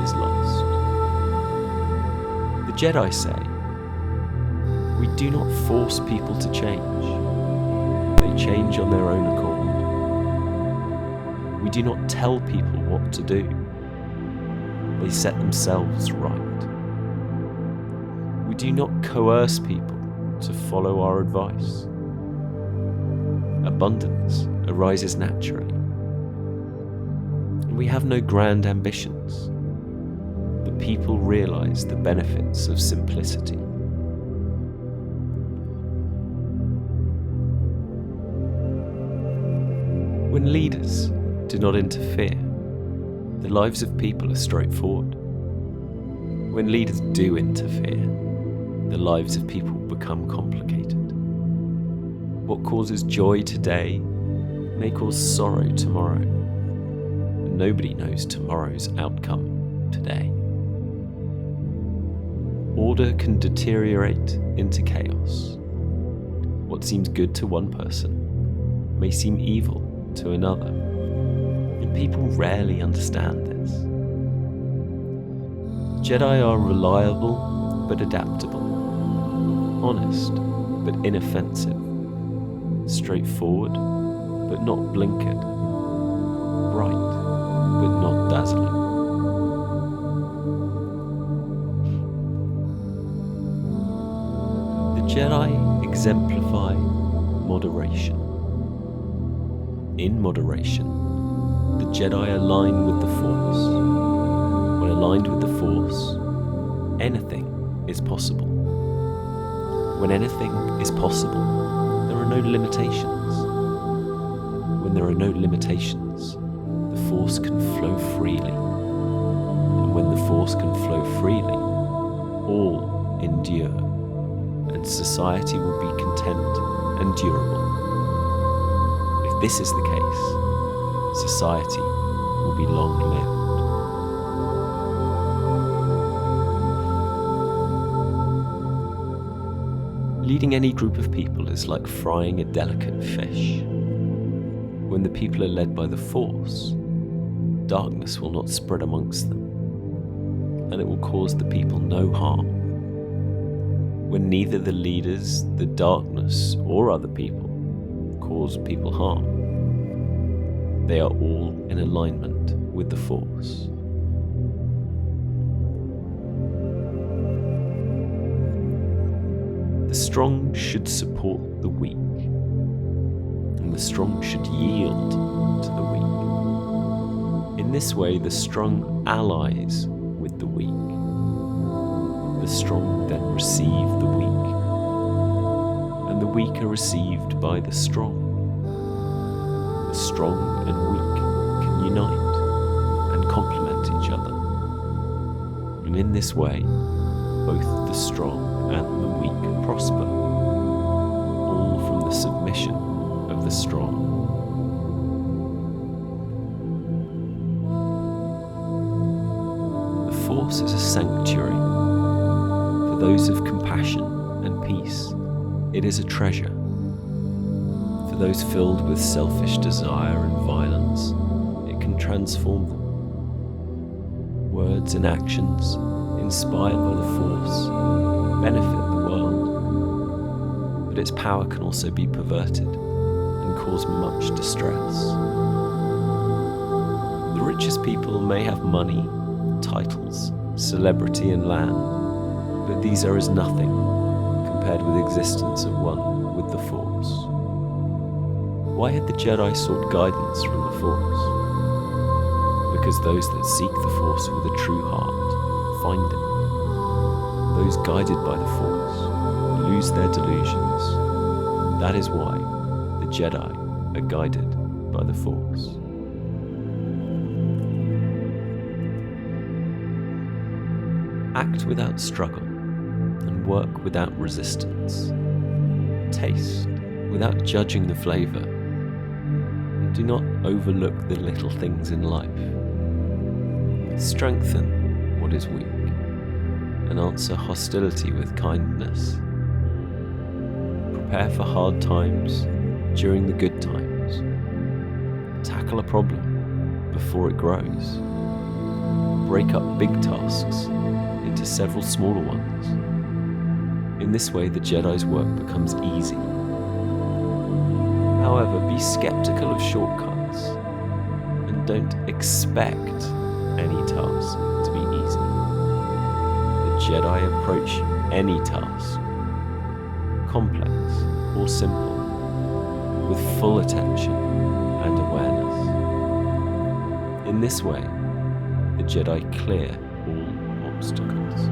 is lost. The Jedi say, we do not force people to change. They change on their own accord. We do not tell people what to do. They set themselves right. We do not coerce people to follow our advice. Abundance arises naturally. And we have no grand ambitions. The people realize the benefits of simplicity. When leaders do not interfere, the lives of people are straightforward. When leaders do interfere, the lives of people become complicated. What causes joy today may cause sorrow tomorrow, and nobody knows tomorrow's outcome today. Order can deteriorate into chaos. What seems good to one person may seem evil to another, and people rarely understand this. Jedi are reliable but adaptable, honest but inoffensive, straightforward but not blinkered, bright but not dazzling. The Jedi exemplify moderation. In moderation, the Jedi align with the Force. When aligned with the Force, anything is possible. When anything is possible, there are no limitations. When there are no limitations, the Force can flow freely. And when the Force can flow freely, all endure, and society will be content and durable. If this is the case, society will be long-lived. Leading any group of people is like frying a delicate fish. When the people are led by the Force, darkness will not spread amongst them, and it will cause the people no harm. When neither the leaders, the darkness, or other people cause people harm, they are all in alignment with the Force. The strong should support the weak, and the strong should yield to the weak. In this way, the strong allies with the weak. The strong then receive the weak, and the weak are received by the strong. the strong and weak can unite and complement each other. And in this way, both the strong and the weak prosper, all from the submission of the strong. The Force is a sanctuary. For those of compassion and peace, it is a treasure. For those filled with selfish desire and violence, it can transform them. Words and actions inspired by the Force benefit the world, but its power can also be perverted and cause much distress. The richest people may have money, titles, celebrity and land, but these are as nothing compared with the existence of one with the Force. Why had the Jedi sought guidance from the Force? Because those that seek the Force with a true heart find it. Those guided by the Force lose their delusions. That is why the Jedi are guided by the Force. Act without struggle and work without resistance. Taste without judging the flavour. And do not overlook the little things in life. Strengthen what is weak and answer hostility with kindness. Prepare for hard times during the good times. Tackle a problem before it grows. Break up big tasks into several smaller ones. In this way, the Jedi's work becomes easy. However, be skeptical of shortcuts and don't expect any task to be easy. The Jedi approach any task, complex or simple, with full attention and awareness. In this way, the Jedi clear all obstacles.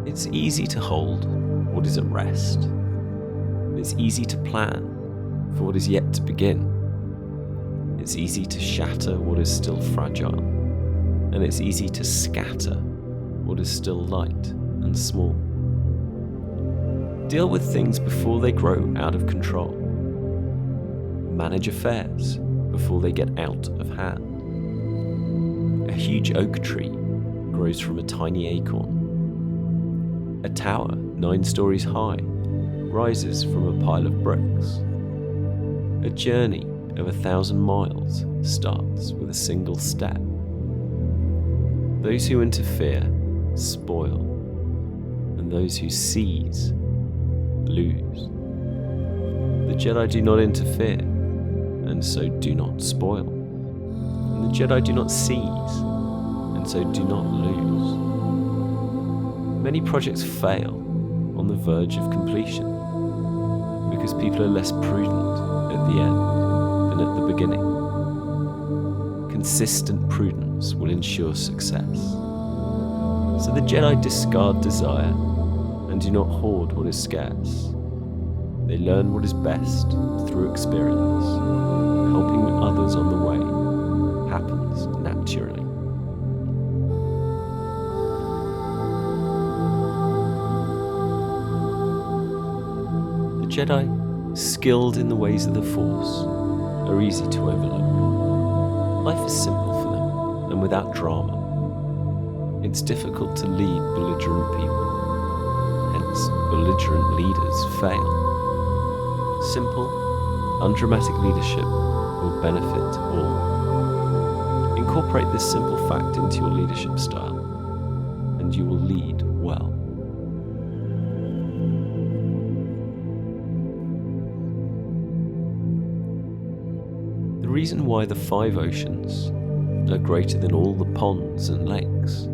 It's easy to hold what is at rest. It's easy to plan for what is yet to begin. It's easy to shatter what is still fragile, and it's easy to scatter what is still light and small. Deal with things before they grow out of control. Manage affairs before they get out of hand. A huge oak tree grows from a tiny acorn. A tower 9 stories high rises from a pile of bricks. A journey of 1,000 miles starts with a single step. Those who interfere spoil, and those who seize lose. The Jedi do not interfere, and so do not spoil. And the Jedi do not seize, and so do not lose. Many projects fail on the verge of completion because people are less prudent at the end than at the beginning. Consistent prudence will ensure success. So the Jedi discard desire and do not hoard what is scarce. They learn what is best through experience. Helping others on the way happens naturally. The Jedi, skilled in the ways of the Force, are easy to overlook. Life is simple for them and without drama. It's difficult to lead belligerent people, hence belligerent leaders fail. Simple, undramatic leadership will benefit all. Incorporate this simple fact into your leadership style, and you will lead well. The reason why the 5 oceans are greater than all the ponds and lakes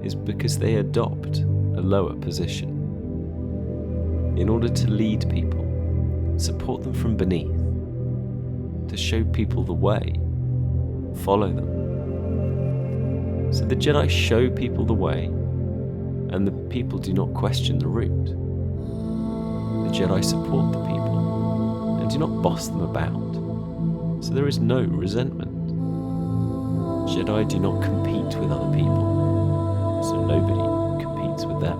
is because they adopt a lower position. In order to lead people, support them from beneath. To show people the way, follow them. So the Jedi show people the way, and the people do not question the route. Jedi support the people and do not boss them about, so there is no resentment. Jedi do not compete with other people, so nobody competes with them.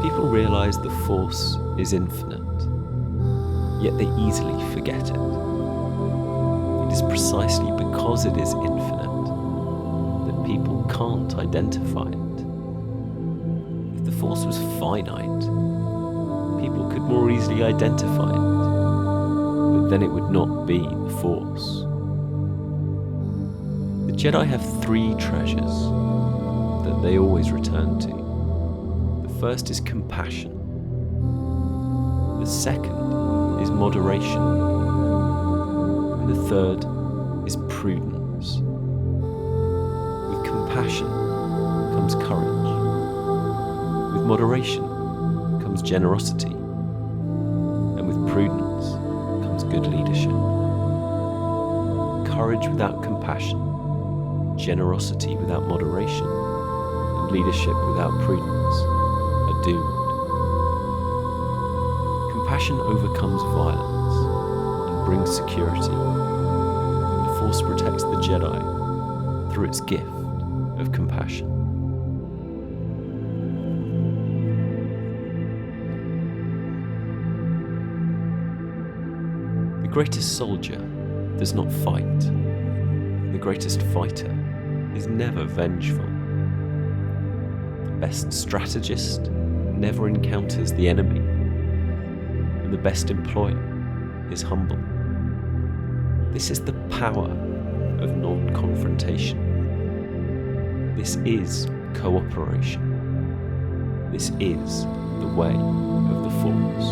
People realize the Force is infinite, yet they easily forget it. It is precisely because it is infinite that people can't identify it. If the Force was finite, people could more easily identify it, but then it would not be the Force. The Jedi have 3 treasures that they always return to. The first is compassion. The second is moderation. And the third is prudence. With compassion comes courage. With moderation comes generosity. And with prudence comes good leadership. Courage without compassion, generosity without moderation, and leadership without prudence are doomed. Compassion overcomes violence and brings security. The Force protects the Jedi through its gift of compassion. The greatest soldier does not fight. The greatest fighter is never vengeful. The best strategist never encounters the enemy. And the best employer is humble. This is the power of non-confrontation. This is cooperation. This is the way of the Force.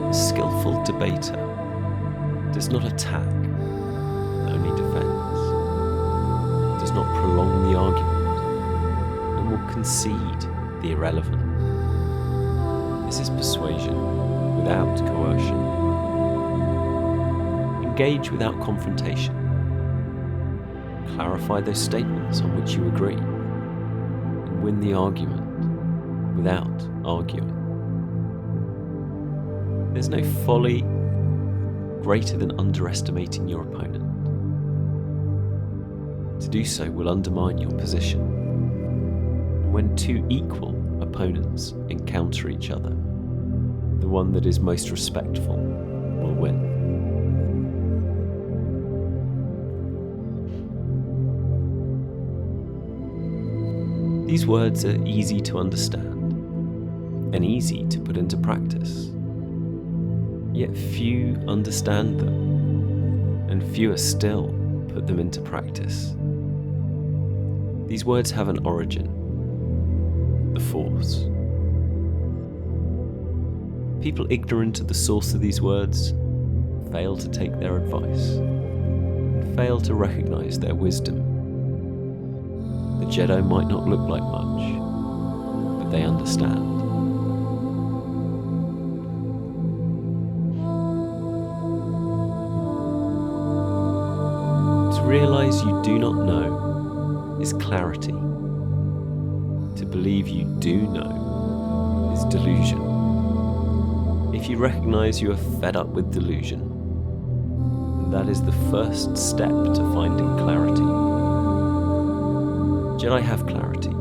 A skillful debater does not attack, only defends, does not prolong the argument, and will concede the irrelevant. This is persuasion without coercion. Engage without confrontation. Clarify those statements on which you agree, and win the argument without arguing. There's no folly greater than underestimating your opponent. To do so will undermine your position. And when 2 equal opponents encounter each other, the one that is most respectful will win. These words are easy to understand and easy to put into practice. Yet few understand them, and fewer still put them into practice. These words have an origin, the Force. People ignorant of the source of these words fail to take their advice, and fail to recognize their wisdom. The Jedi might not look like much, but they understand. To realize you do not know is clarity. To believe you do know is delusion. If you recognize you are fed up with delusion, that is the first step to finding clarity. Jedi have clarity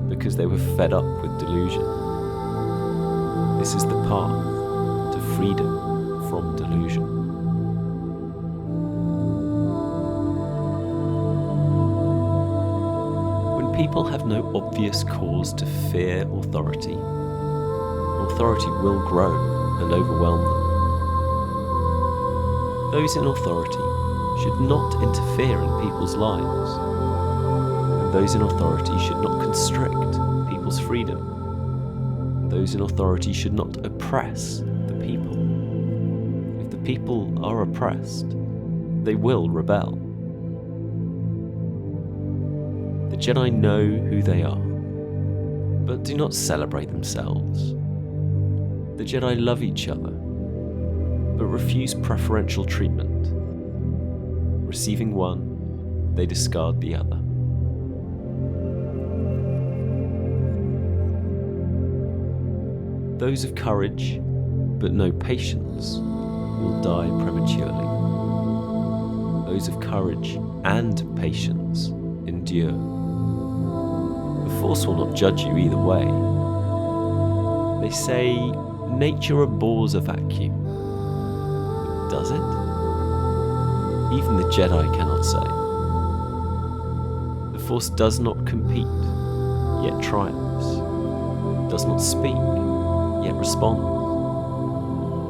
because they were fed up with delusion. This is the path to freedom from delusion. People have no obvious cause to fear authority. Authority will grow and overwhelm them. Those in authority should not interfere in people's lives. And those in authority should not constrict people's freedom. Those in authority should not oppress the people. If the people are oppressed, they will rebel. The Jedi know who they are, but do not celebrate themselves. The Jedi love each other but refuse preferential treatment. Receiving one, they discard the other. Those of courage, but no patience, will die prematurely. Those of courage and patience endure. The Force will not judge you either way. They say nature abhors a vacuum. But does it? Even the Jedi cannot say. The Force does not compete, yet triumphs. Does not speak, yet responds.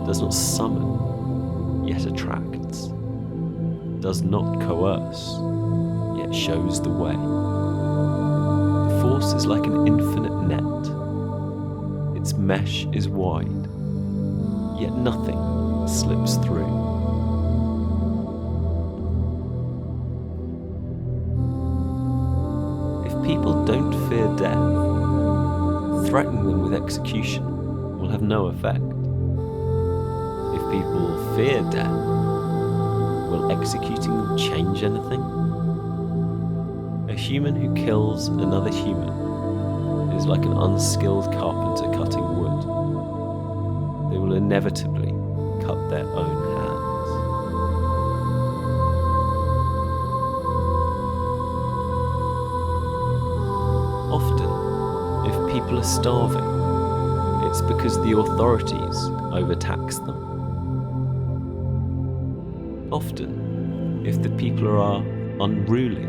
Does not summon, yet attracts. Does not coerce, yet shows the way. The Force is like an infinite net. Its mesh is wide, yet nothing slips through. If people don't fear death, threatening them with execution will have no effect. If people fear death, will executing them change anything? A human who kills another human is like an unskilled carpenter cutting wood. They will inevitably cut their own hands. Often, if people are starving, it's because the authorities overtax them. Often, if the people are unruly,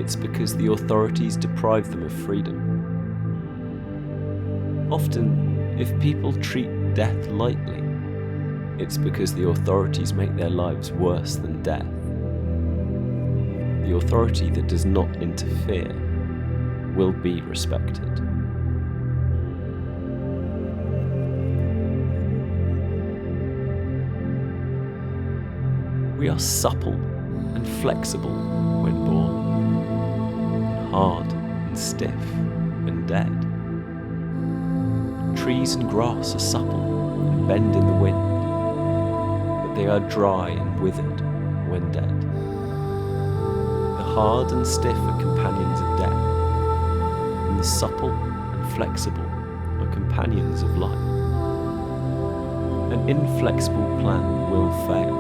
it's because the authorities deprive them of freedom. Often, if people treat death lightly, it's because the authorities make their lives worse than death. The authority that does not interfere will be respected. We are supple and flexible when born, hard and stiff and dead. Trees and grass are supple and bend in the wind, but they are dry and withered when dead. The hard and stiff are companions of death, and the supple and flexible are companions of life. An inflexible plan will fail.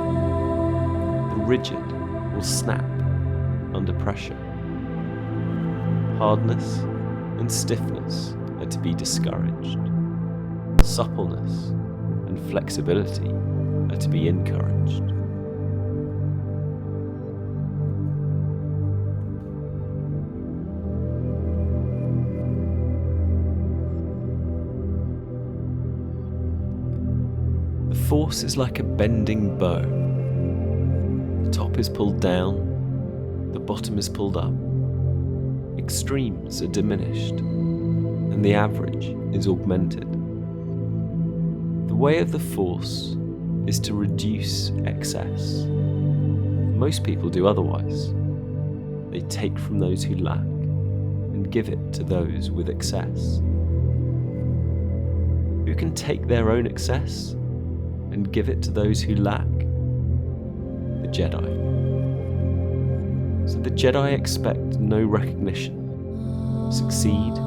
The rigid will snap under pressure. Hardness and stiffness are to be discouraged. Suppleness and flexibility are to be encouraged. The Force is like a bending bow. The top is pulled down, the bottom is pulled up. Extremes are diminished, and the average is augmented. The way of the Force is to reduce excess. Most people do otherwise. They take from those who lack and give it to those with excess. Who can take their own excess and give it to those who lack? The Jedi. So the Jedi expect no recognition, succeed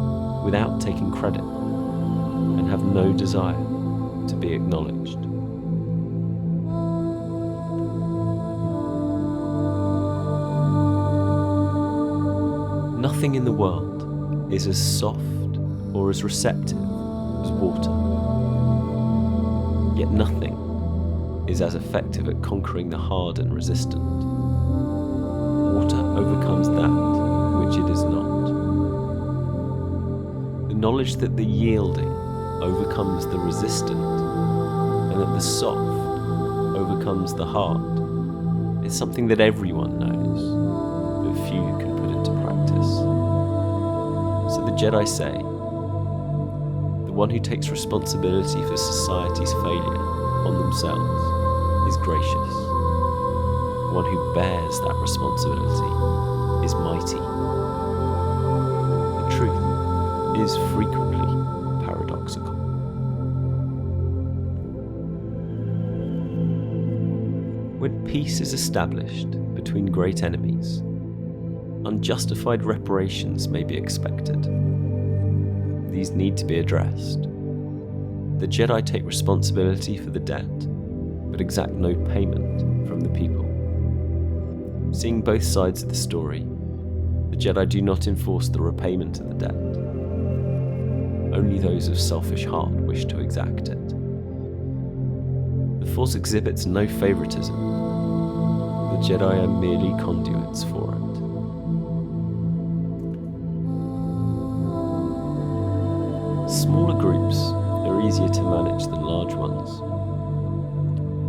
without taking credit, and have no desire to be acknowledged. Nothing in the world is as soft or as receptive as water. Yet nothing is as effective at conquering the hard and resistant. Water overcomes that which it is not. The knowledge that the yielding overcomes the resistant, and that the soft overcomes the hard, is something that everyone knows, but few can put into practice. So the Jedi say, the one who takes responsibility for society's failure on themselves is gracious. The one who bears that responsibility is mighty. The truth is frequently paradoxical. peace is established between great enemies, unjustified reparations may be expected. These need to be addressed. The Jedi take responsibility for the debt, but exact no payment from the people. Seeing both sides of the story, the Jedi do not enforce the repayment of the debt. Only those of selfish heart wish to exact it. The Force exhibits no favoritism. The Jedi are merely conduits for it. Smaller groups are easier to manage than large ones.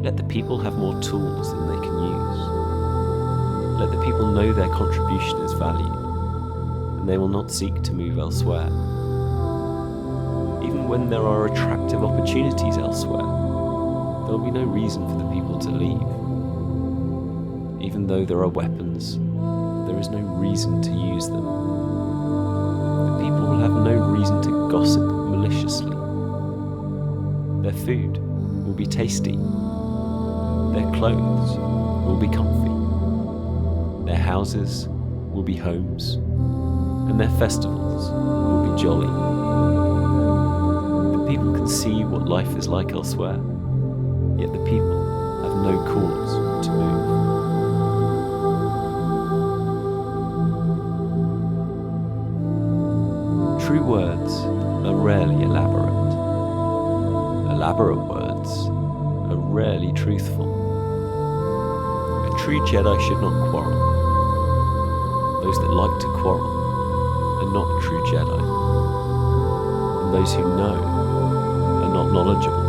Let the people have more tools than they can use. Let the people know their contribution is valued, and they will not seek to move elsewhere. Even when there are attractive opportunities elsewhere, there will be no reason for the people to leave. Even though there are weapons, there is no reason to use them. The people will have no reason to gossip maliciously. Their food will be tasty. Their clothes will be comfy. Their houses will be homes, and their festivals will be jolly. The people can see what life is like elsewhere, yet the people have no cause to move. True words are rarely elaborate. Elaborate words are rarely truthful. A true Jedi should not quarrel. Those that like to quarrel are not true Jedi. And those who know are not knowledgeable.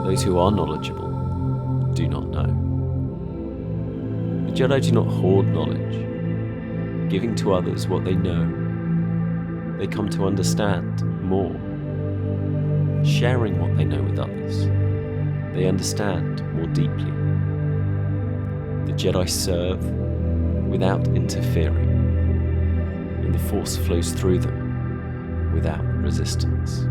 Those who are knowledgeable do not know. The Jedi do not hoard knowledge, giving to others what they know. They come to understand more. Sharing what they know with others, they understand more deeply. The Jedi serve without interfering, and the Force flows through them without resistance.